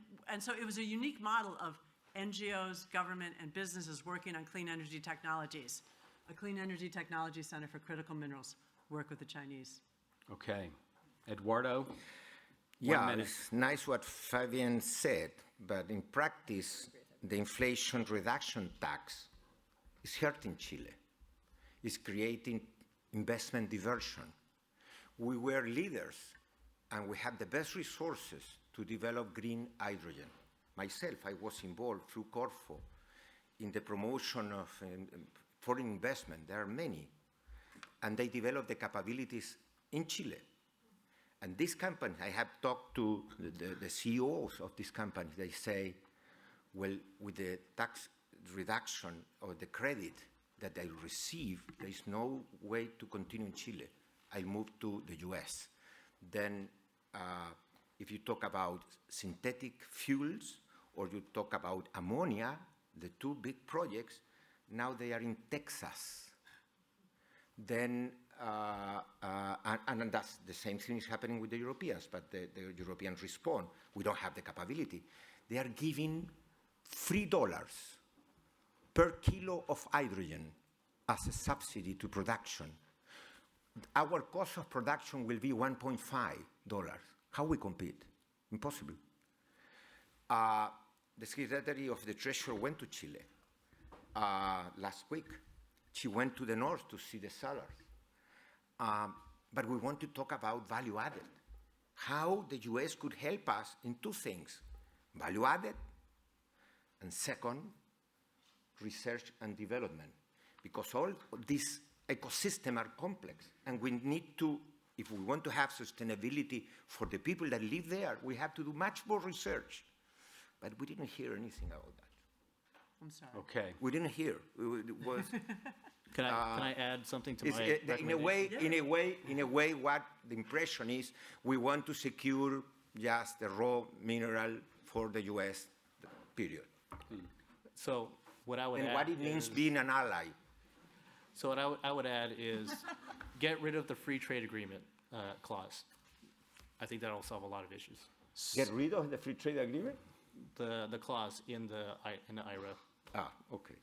so it was a unique model of NGOs, government, and businesses working on clean energy technologies. A Clean Energy Technology Center for Critical Minerals. Work with the Chinese. Okay. Eduardo? Yeah, minute. it's nice what Fabian said, but in practice, the Inflation Reduction Tax is hurting Chile. It's creating investment diversion. We were leaders, and we have the best resources to develop green hydrogen. Myself, I was involved through Corfo in the promotion of foreign investment. There are many. And they developed the capabilities in Chile. And this company, I have talked to the CEOs of this company. They say, well, with the tax reduction or the credit that I receive, there is no way to continue in Chile. I move to the US. Then if you talk about synthetic fuels or you talk about ammonia, the two big projects, now they are in Texas. Then, and that's the same thing is happening with the Europeans, but the Europeans respond. We don't have the capability. They are giving $3 per kilo of hydrogen as a subsidy to production. Our cost of production will be $1.5. How we compete? Impossible. The Secretary of the Treasury went to Chile last week. She went to the north to see the sellers. But we want to talk about value added. How the US could help us in two things: value added, and second, research and development. Because all these ecosystems are complex, and we need to, if we want to have sustainability for the people that live there, we have to do much more research. But we didn't hear anything about that. I'm sorry. Okay. We didn't hear. It was Can I add something to my in a way, what the impression is, we want to secure just the raw mineral for the U.S. Period. So what I would And add what it means is, being an ally. so what I would add is get rid of the free trade agreement clause. I think that'll solve a lot of issues. Get rid of the free trade agreement? The clause in the IRA. Ah, okay.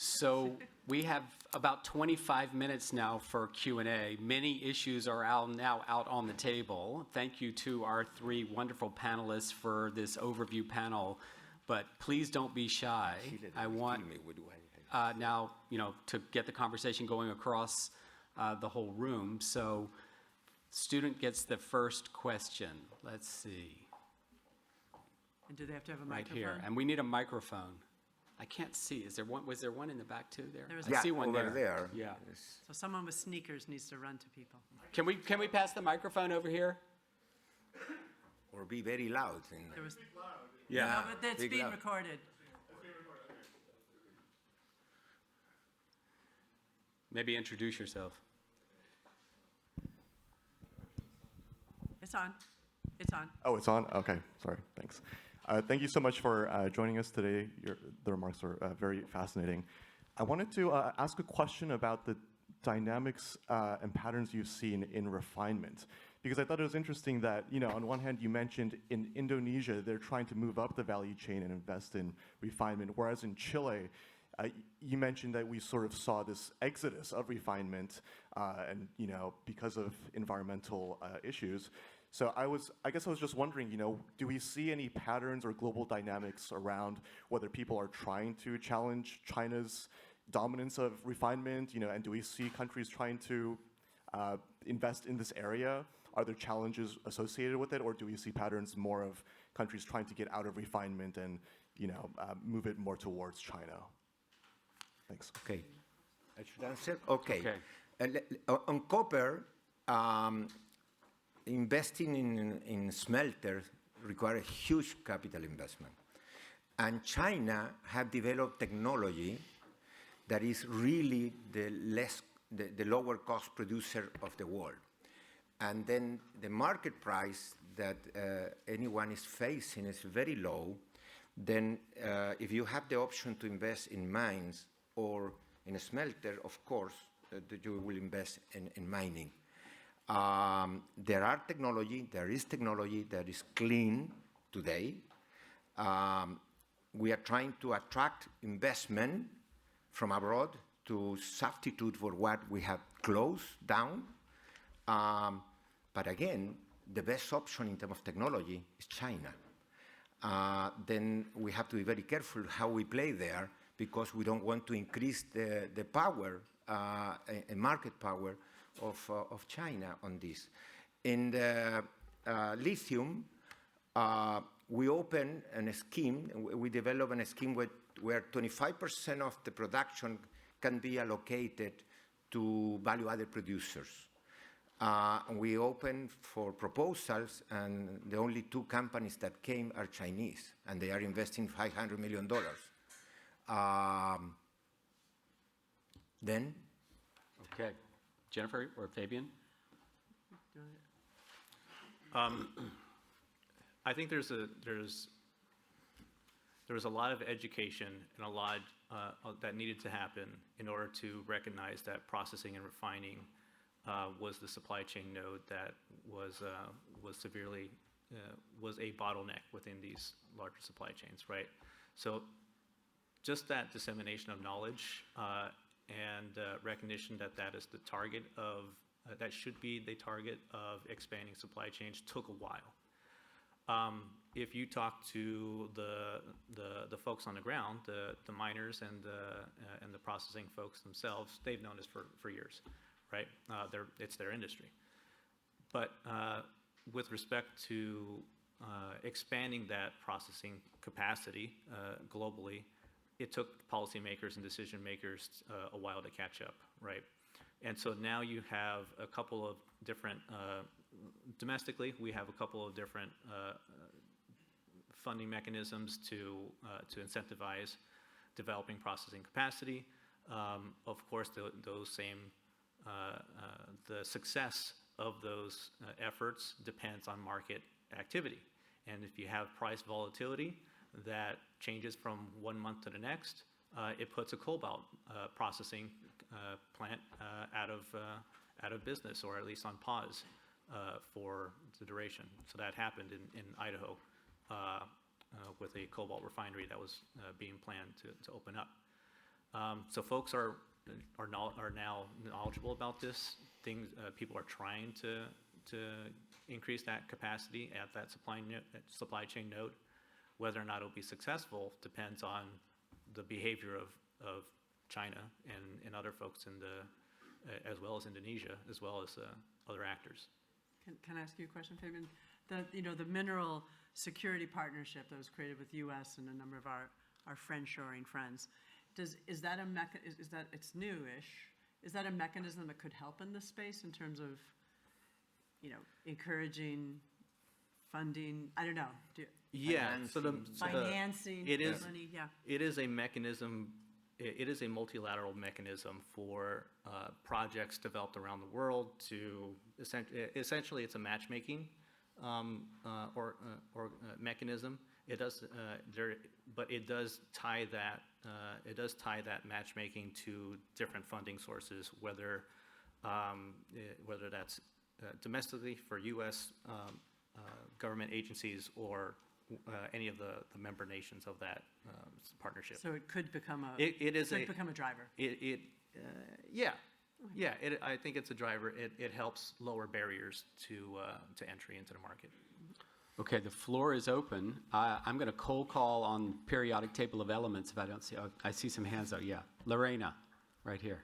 So we have about 25 minutes now for Q&A. Many issues are now out on the table. Thank you to our three wonderful panelists for this overview panel. But please don't be shy. I want now, to get the conversation going across the whole room. So student gets the first question. Let's see. And do they have to have a Right microphone? here. And we need a microphone. I can't see. Is there one? Was there one in the back too there? There was I see one over there. Yeah. So someone with sneakers needs to run to people. Can we pass the microphone over here? Or be very loud. There was, Yeah. no, but it's big being loud. recorded. Maybe introduce yourself. It's on. It's on. Oh, it's on? Okay, sorry, thanks. Thank you so much for joining us today. The remarks were very fascinating. I wanted to ask a question about the dynamics and patterns you've seen in refinement. Because I thought it was interesting that, on one hand, you mentioned in Indonesia, they're trying to move up the value chain and invest in refinement, whereas in Chile, you mentioned that we sort of saw this exodus of refinement and, because of environmental issues. So I guess I was just wondering, do we see any patterns or global dynamics around whether people are trying to challenge China's dominance of refinement, and do we see countries trying to invest in this area? Are there challenges associated with it, or do we see patterns more of countries trying to get out of refinement and, move it more towards China? Thanks. Okay. I should answer? Okay. Okay. On copper, investing in smelters requires a huge capital investment. And China have developed technology that is really the lower cost producer of the world. And then the market price that anyone is facing is very low. Then if you have the option to invest in mines or in a smelter, of course, you will invest in mining. There is technology that is clean today. we are trying to attract investment from abroad to substitute for what we have closed down. But again, the best option in terms of technology is China. Then we have to be very careful how we play there, because we don't want to increase the power, market power of China on this. In the lithium, we open a scheme, we develop a scheme where 25% of the production can be allocated to value-added producers. We open for proposals, and the only 2 companies that came are Chinese, and they are investing $500 million. Then? Okay. Jennifer or Fabian? I think there was a lot of education and a lot that needed to happen in order to recognize that processing and refining was the supply chain node that was severely was a bottleneck within these larger supply chains, right? So just that dissemination of knowledge and recognition that that is the target of that should be the target of expanding supply chains took a while. If you talk to the folks on the ground, the miners and the processing folks themselves, they've known this for years, right? It's their industry. But with respect to expanding that processing capacity globally, it took policymakers and decision makers a while to catch up, right? And so now you have a couple of different, domestically, we have a couple of different funding mechanisms to incentivize developing processing capacity. Of course, those same, the success of those efforts depends on market activity. And if you have price volatility that changes from one month to the next, it puts a cobalt processing plant out of business, or at least on pause for the duration. So that happened in Idaho with a cobalt refinery that was being planned to open up. So folks are now knowledgeable about this. People are trying to increase that capacity at that supply chain node. Whether or not it'll be successful depends on the behavior of China and other folks as well as Indonesia, as well as other actors. Can I ask you a question, Fabian? The mineral security partnership that was created with U.S. and a number of our friend-shoring friends, is that it's newish? Is that a mechanism that could help in this space in terms of, encouraging funding? I don't know. Yeah, Financing, money, yeah. It is a mechanism. It is a multilateral mechanism for projects developed around the world to essentially it's a matchmaking mechanism. It does but it does tie that matchmaking to different funding sources, whether that's domestically for U.S. Government agencies or any of the member nations of that partnership. So it could become a driver. I think it's a driver. It helps lower barriers to entry into the market. Okay, the floor is open. I'm going to cold call on periodic table of elements if I don't see. Oh, I see some hands though. Yeah, Lorena, right here.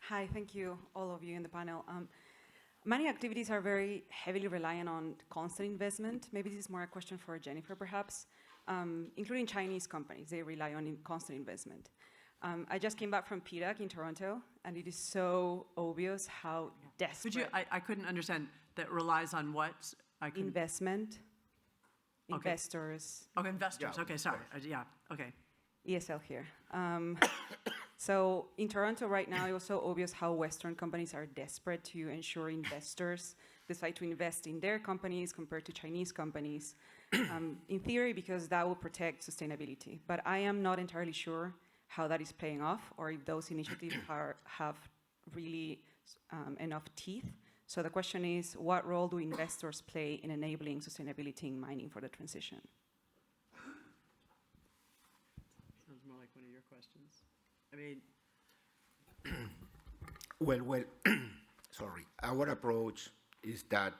Hi, thank you, all of you in the panel. Many activities are very heavily reliant on constant investment. Maybe this is more a question for Jennifer, perhaps, including Chinese companies. They rely on constant investment. I just came back from PDAC in Toronto, and it is so obvious how desperate... I couldn't understand. That relies on what? Investment, Okay. investors. Oh, investors. Yeah, Okay, sorry. Okay. ESL here. So in Toronto right now, it's also obvious how Western companies are desperate to ensure investors decide to invest in their companies compared to Chinese companies, in theory, because that will protect sustainability. But I am not entirely sure how that is paying off, or if those initiatives have really enough teeth So the question is, what role do investors play in enabling sustainability in mining for the transition? Sounds more like one of your questions. I mean, Well, sorry. Our approach is that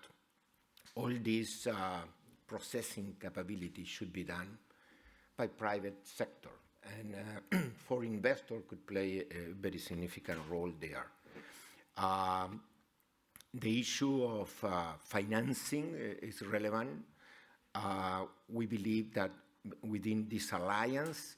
all these processing capabilities should be done by private sector, and for investor could play a very significant role there. The issue of financing is relevant. We believe that within this alliance,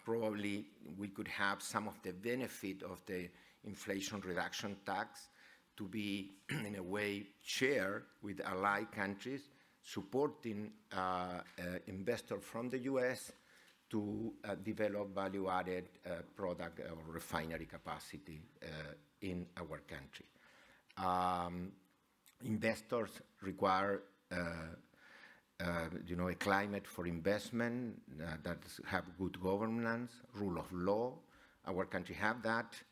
probably we could have some of the benefit of the Inflation Reduction Tax to be, in a way, shared with allied countries, supporting investors from the US to develop value-added product or refinery capacity in our country. Investors require a climate for investment that have good governance, rule of law. Our country have that,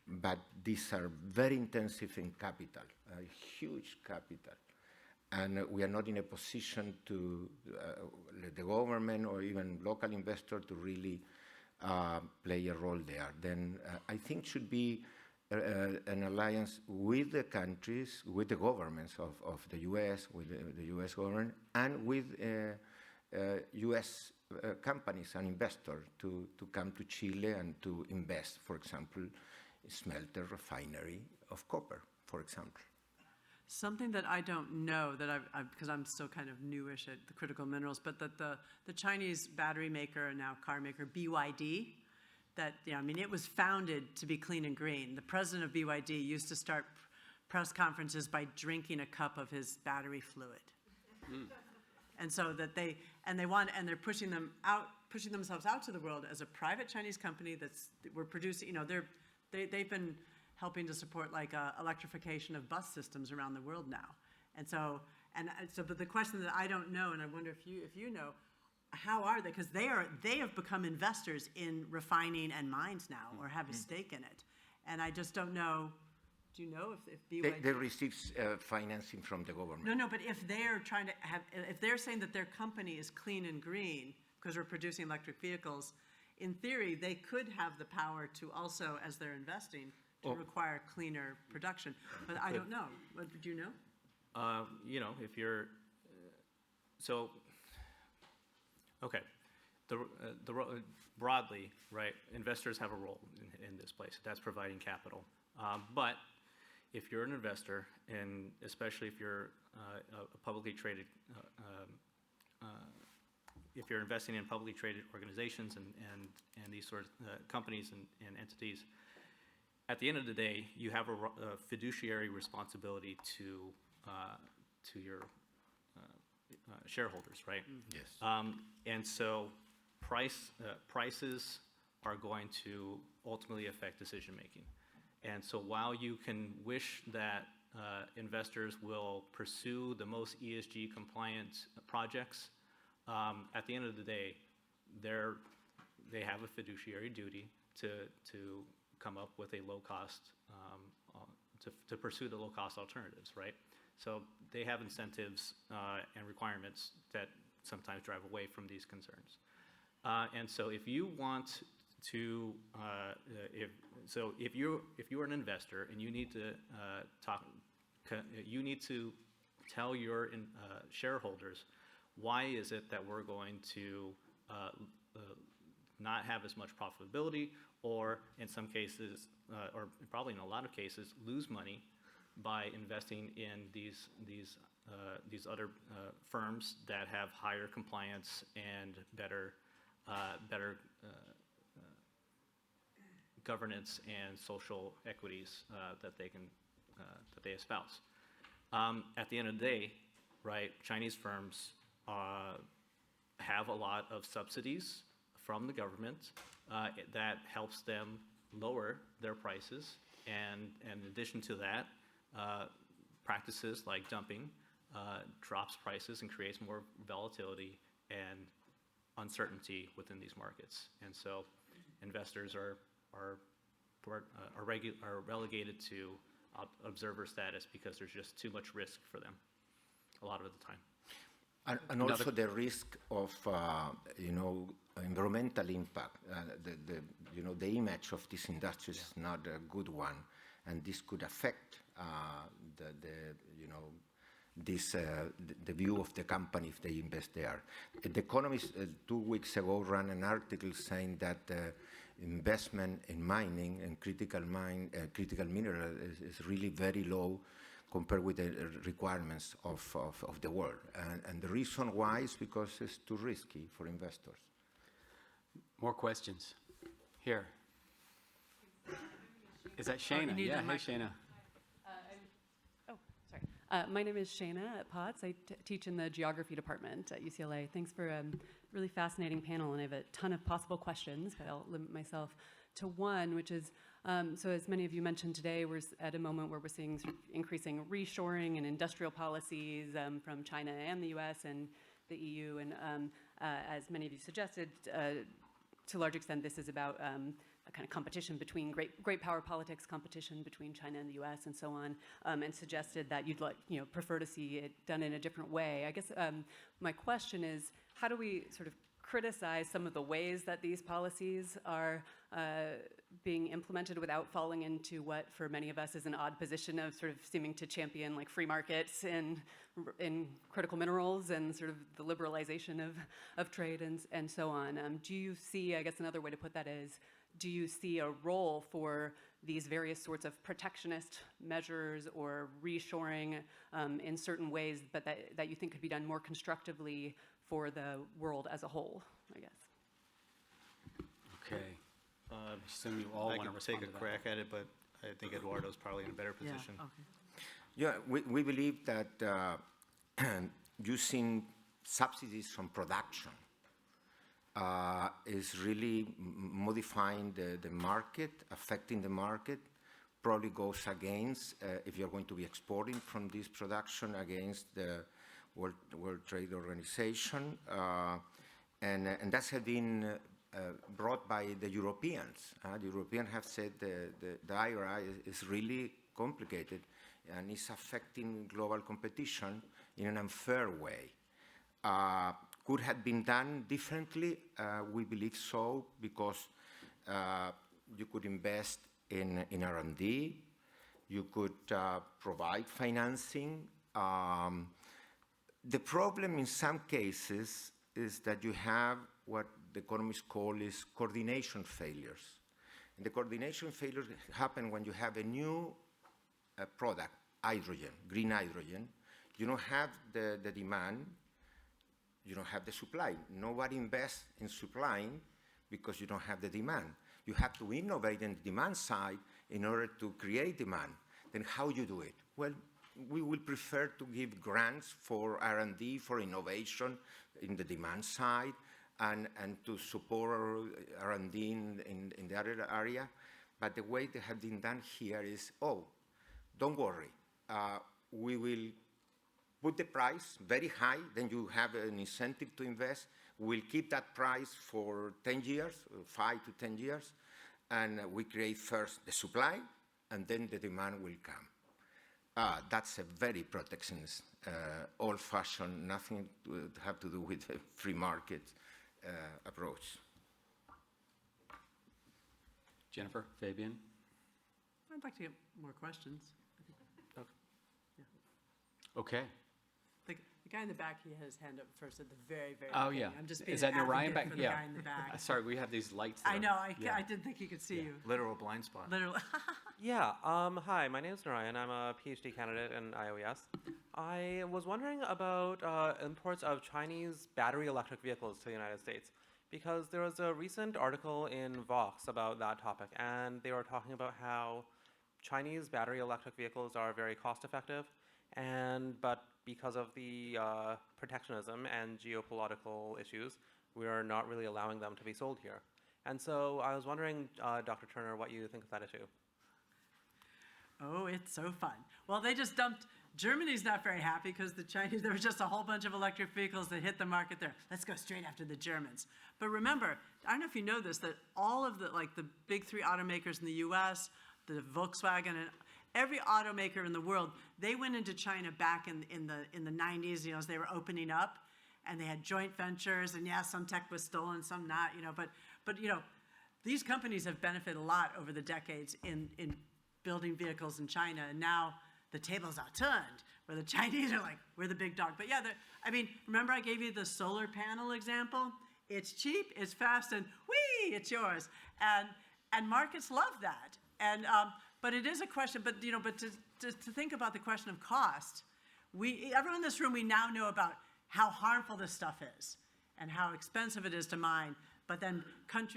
but these are very intensive in capital, huge capital. And we are not in a position to let the government or even local investor to really play a role there. Then I think should be an alliance with the countries, with the governments of the US, with the US government, and with US companies and investors to come to Chile and to invest, for example, smelter refinery of copper, for example. something that I don't know, that because I'm still kind of newish at the critical minerals, but that the Chinese battery maker and now car maker, BYD, that, I mean, it was founded to be clean and green. The president of BYD used to start press conferences by drinking a cup of his battery fluid. And so that they're pushing themselves out to the world as a private Chinese company we're producing, they've been helping to support like electrification of bus systems around the world now. And so, but the question that I don't know, and I wonder if you know, how are they? Because they have become investors in refining and mines now, or have a stake in it. And I just don't know. Do you know if BYD... They receive financing from the government. No, but if they're trying to if they're saying that their company is clean and green because we're producing electric vehicles, in theory, they could have the power to also, as they're investing, to require cleaner production. But I don't know. Do you know? If you're, okay, broadly, right, investors have a role in this place. That's providing capital. But if you're an investor, and especially if you're a publicly traded, if you're investing in publicly traded organizations and these sorts of companies and entities, at the end of the day, you have a fiduciary responsibility to your shareholders, right? Yes. And so prices are going to ultimately affect decision making. And so while you can wish that investors will pursue the most ESG compliant projects, at the end of the day, they have a fiduciary duty to come up with a low cost, to pursue the low cost alternatives, right? So they have incentives and requirements that sometimes drive away from these concerns. And so if you want to, if you're an investor and you need to tell your shareholders why is it that we're going to not have as much profitability, or in some cases, or probably in a lot of cases, lose money by investing in these other firms that have higher compliance and better governance and social equities that they espouse. At the end of the day, right, Chinese firms have a lot of subsidies from the government that helps them lower their prices, and in addition to that, practices like dumping drops prices and creates more volatility and uncertainty within these markets. And so investors are relegated to observer status because there's just too much risk for them a lot of the time. And also the risk of, environmental impact. The image of this industry is not a good one, and this could affect the view of the company if they invest there. The Economist 2 weeks ago ran an article saying that investment in mining and critical mineral is really very low compared with the requirements of the world. And the reason why is because it's too risky for investors. More questions? Here. Is that Shana? Yeah, hey, Shana. My name is Shana Potts. I teach in the geography department at UCLA. Thanks for a really fascinating panel, and I have a ton of possible questions, but I'll limit myself to one, which is, so as many of you mentioned today, we're at a moment where we're seeing sort of increasing reshoring and industrial policies from China and the US and the EU, and as many of you suggested, to a large extent, this is about a kind of competition between great power politics, competition between China and the U.S. and so on, and suggested that you'd prefer to see it done in a different way. I guess my question is, how do we sort of criticize some of the ways that these policies are being implemented without falling into what, for many of us, is an odd position of sort of seeming to champion like free markets in critical minerals and sort of the liberalization of trade and so on. Do you see, I guess another way to put that is, do you see a role for these various sorts of protectionist measures or reshoring in certain ways, but that you think could be done more constructively for the world as a whole, I guess? Okay. I assume you all I want to can respond take a to that. crack at it, but I think Eduardo's probably in a better position. Yeah, okay. Yeah, we believe that using subsidies from production is really modifying the market, affecting the market, probably goes against, if you're going to be exporting from this production, against the World Trade Organization. And that has been brought by the Europeans. The Europeans have said the IRA is really complicated and is affecting global competition in an unfair way. Could have been done differently? We believe so, because you could invest in R&D, you could provide financing. The problem in some cases is that you have what the economists call is coordination failures. And the coordination failures happen when you have a new product, hydrogen, green hydrogen. You don't have the demand, you don't have the supply. Nobody invests in supplying because you don't have the demand. You have to innovate in the demand side in order to create demand. Then how you do it? Well, we will prefer to give grants for R&D, for innovation in the demand side, and to support R&D in the other area. But the way they have been done here is, don't worry, we will put the price very high, then you have an incentive to invest. We'll keep that price for 10 years, 5 to 10 years, and we create first the supply, and then the demand will come. That's a very protectionist, old-fashioned, nothing to have to do with a free market approach. Jennifer, Fabian? I'd like to get more questions. Okay. The guy in the back, he had his hand up first at the very, very Oh, beginning. yeah. I'm just being Is that an Narayan advocate back? for the Yeah. guy in the back. Sorry, we have these lights. I know, Yeah. I didn't think he could see you. Literal blind spot. Literally. Yeah, hi, my name is Narayan. I'm a PhD candidate in IOES. I was wondering about imports of Chinese battery electric vehicles to the United States, because there was a recent article in Vox about that topic, and they were talking about how Chinese battery electric vehicles are very cost effective, but because of the protectionism and geopolitical issues, we are not really allowing them to be sold here. And so I was wondering, Dr. Turner, what you think of that issue. Oh, it's so fun. Well, they just dumped, Germany's not very happy because the Chinese, there was just a whole bunch of electric vehicles that hit the market there. Let's go straight after the Germans. But remember, I don't know if you know this, that all of the big three automakers in the US, the Volkswagen, and every automaker in the world, they went into China back in the 90s, you know, as they were opening up, and they had joint ventures, and yeah, some tech was stolen, some not, you know, but you know, these companies have benefited a lot over the decades in building vehicles in China, and now the tables are turned, where the Chinese are like, we're the big dog. But yeah, I mean, remember I gave you the solar panel example? It's cheap, it's fast, and whee, it's yours. And markets love that. And but it is a question. But you know, but to think about the question of cost, everyone in this room, we now know about how harmful this stuff is and how expensive it is to mine. But then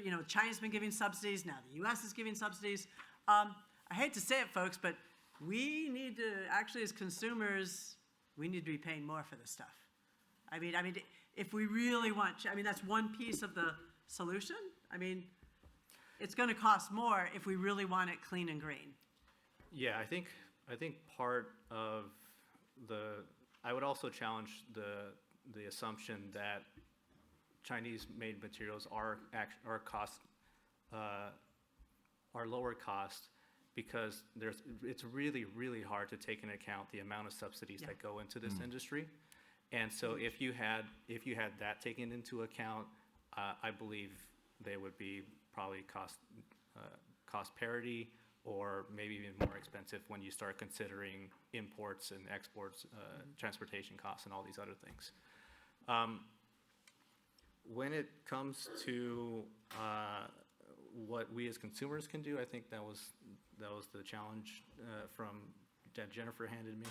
you know, China's been giving subsidies. Now the U.S. is giving subsidies. I hate to say it, folks, but we need to actually, as consumers, we need to be paying more for this stuff. I mean, if we really want, I mean, that's one piece of the solution. I mean, it's going to cost more if we really want it clean and green. Yeah, I think part of I would also challenge the assumption that Chinese-made materials are lower cost because it's really, really hard to take into account the amount of subsidies that go into this industry. And so if you had that taken into account, I believe they would be probably cost parity, or maybe even more expensive when you start considering imports and exports, transportation costs, and all these other things. When it comes to what we as consumers can do, I think that was the challenge that Jennifer handed me.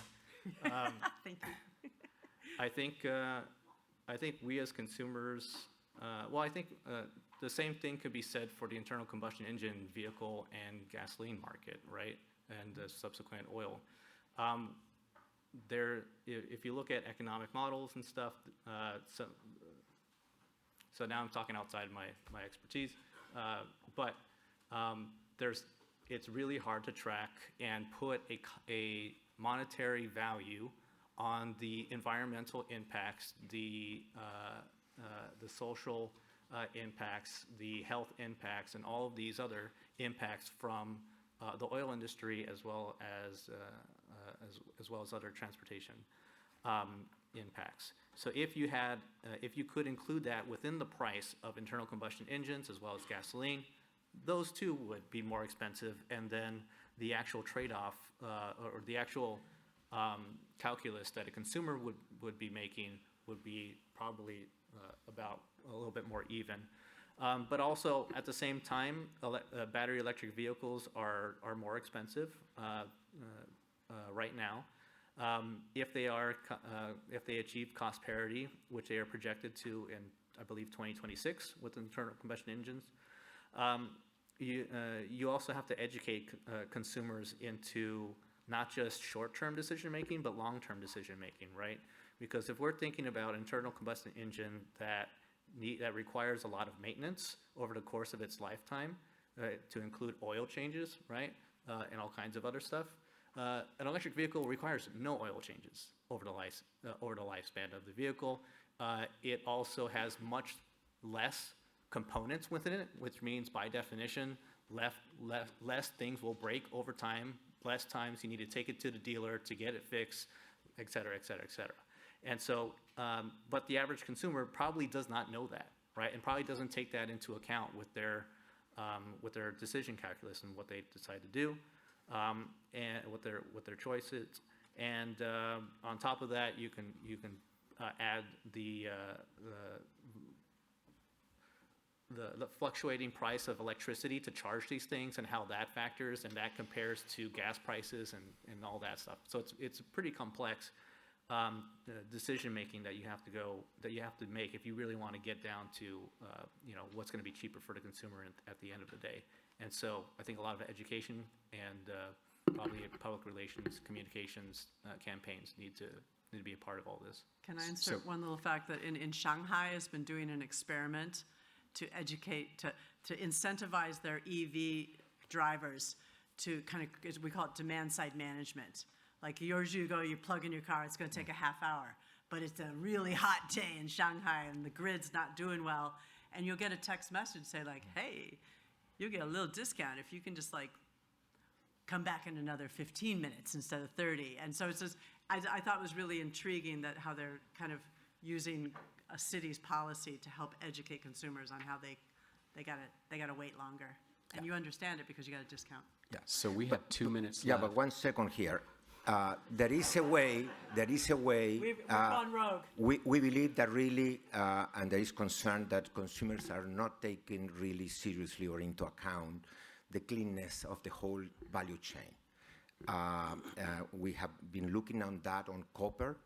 Thank you. I think we as consumers, well, I think the same thing could be said for the internal combustion engine vehicle and gasoline market, right? And the subsequent oil. If you look at economic models and stuff, so now I'm talking outside my expertise, but it's really hard to track and put a monetary value on the environmental impacts, the social impacts, the health impacts, and all of these other impacts from the oil industry, as well as other transportation impacts. So if you could include that within the price of internal combustion engines as well as gasoline, those two would be more expensive, and then the actual trade-off or the actual calculus that a consumer would be making would be probably about a little bit more even. But also at the same time, battery electric vehicles are more expensive right now. If they achieve cost parity, which they are projected to in, I believe, 2026 with internal combustion engines, you also have to educate consumers into not just short-term decision-making, but long-term decision-making, right? Because if we're thinking about internal combustion engine that requires a lot of maintenance over the course of its lifetime, to include oil changes, right, and all kinds of other stuff, an electric vehicle requires no oil changes over the lifespan of the vehicle. It also has much less components within it, which means by definition, less things will break over time, less times you need to take it to the dealer to get it fixed, et cetera, et cetera, et cetera. And so, but the average consumer probably does not know that, right? And probably doesn't take that into account with their decision calculus and what they decide to do, and what their choice is. And on top of that, you can add the fluctuating price of electricity to charge these things and how that factors, and that compares to gas prices and all that stuff. So it's a pretty complex decision making that you have to make if you really want to get down to what's going to be cheaper for the consumer at the end of the day. And so I think a lot of education and probably public relations, communications campaigns need to be a part of all this. Can I insert one little fact that in Shanghai has been doing an experiment to educate, to incentivize their EV drivers to kind of, we call it demand side management. Like yours, you go, you plug in your car, it's going to take a half hour, but it's a really hot day in Shanghai and the grid's not doing well, and you'll get a text message say like, hey, you'll get a little discount if you can just like come back in another 15 minutes instead of 30. And so it's just, I thought it was really intriguing that how they're kind of using a city's policy to help educate consumers on how they gotta wait longer. And you understand it because you got a discount. Yeah. So we have 2 minutes Yeah, left. but 1 second here. There is a way. We've gone rogue. We believe that really, and there is concern that consumers are not taking really seriously or into account the cleanness of the whole value chain. We have been looking on that on copper,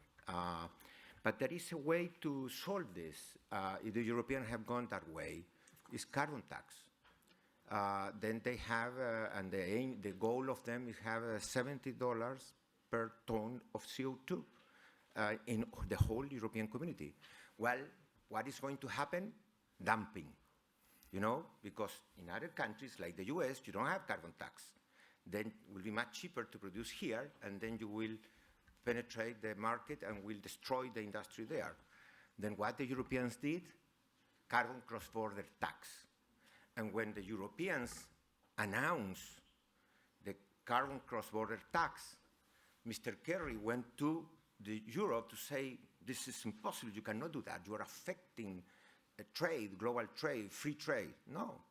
but there is a way to solve this. If the Europeans have gone that way, is carbon tax. Then they have, and the goal of them is have $70 per ton of CO2 in the whole European community. Well, what is going to happen? Dumping, because in other countries like the US, you don't have carbon tax. Then it will be much cheaper to produce here, and then you will penetrate the market and will destroy the industry there. Then what the Europeans did? Carbon cross-border tax. And when the Europeans announced the carbon cross-border tax, Mr. Kerry went to Europe to say, this is impossible, you cannot do that. You are affecting trade, global trade, free trade. No.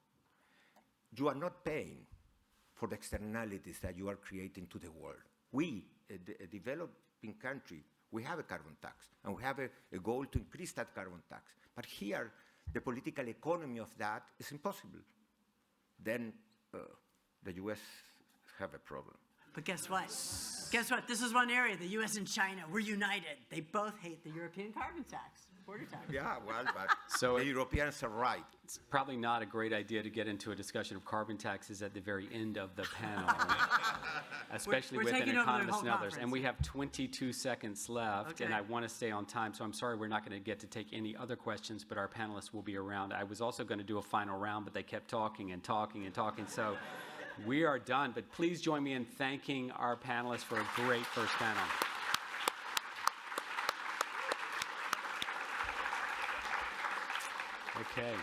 You are not paying for the externalities that you are creating to the world. We, a developing country, we have a carbon tax, and we have a goal to increase that carbon tax. But here, the political economy of that is impossible. Then the US have a problem. But guess what? Guess what? This is one area, the US and China, we're united. They both hate the European carbon tax, border tax. Yeah, well, but So the Europeans are right. It's probably not a great idea to get into a discussion of carbon taxes at the very end of the panel, especially We're with an taking over the economist whole and others. conference. And we have 22 seconds left, and Okay. I want to stay on time, so I'm sorry we're not going to get to take any other questions, but our panelists will be around. I was also going to do a final round, but they kept talking and talking and talking, so we are done. But please join me in thanking our panelists for a great first panel. Okay.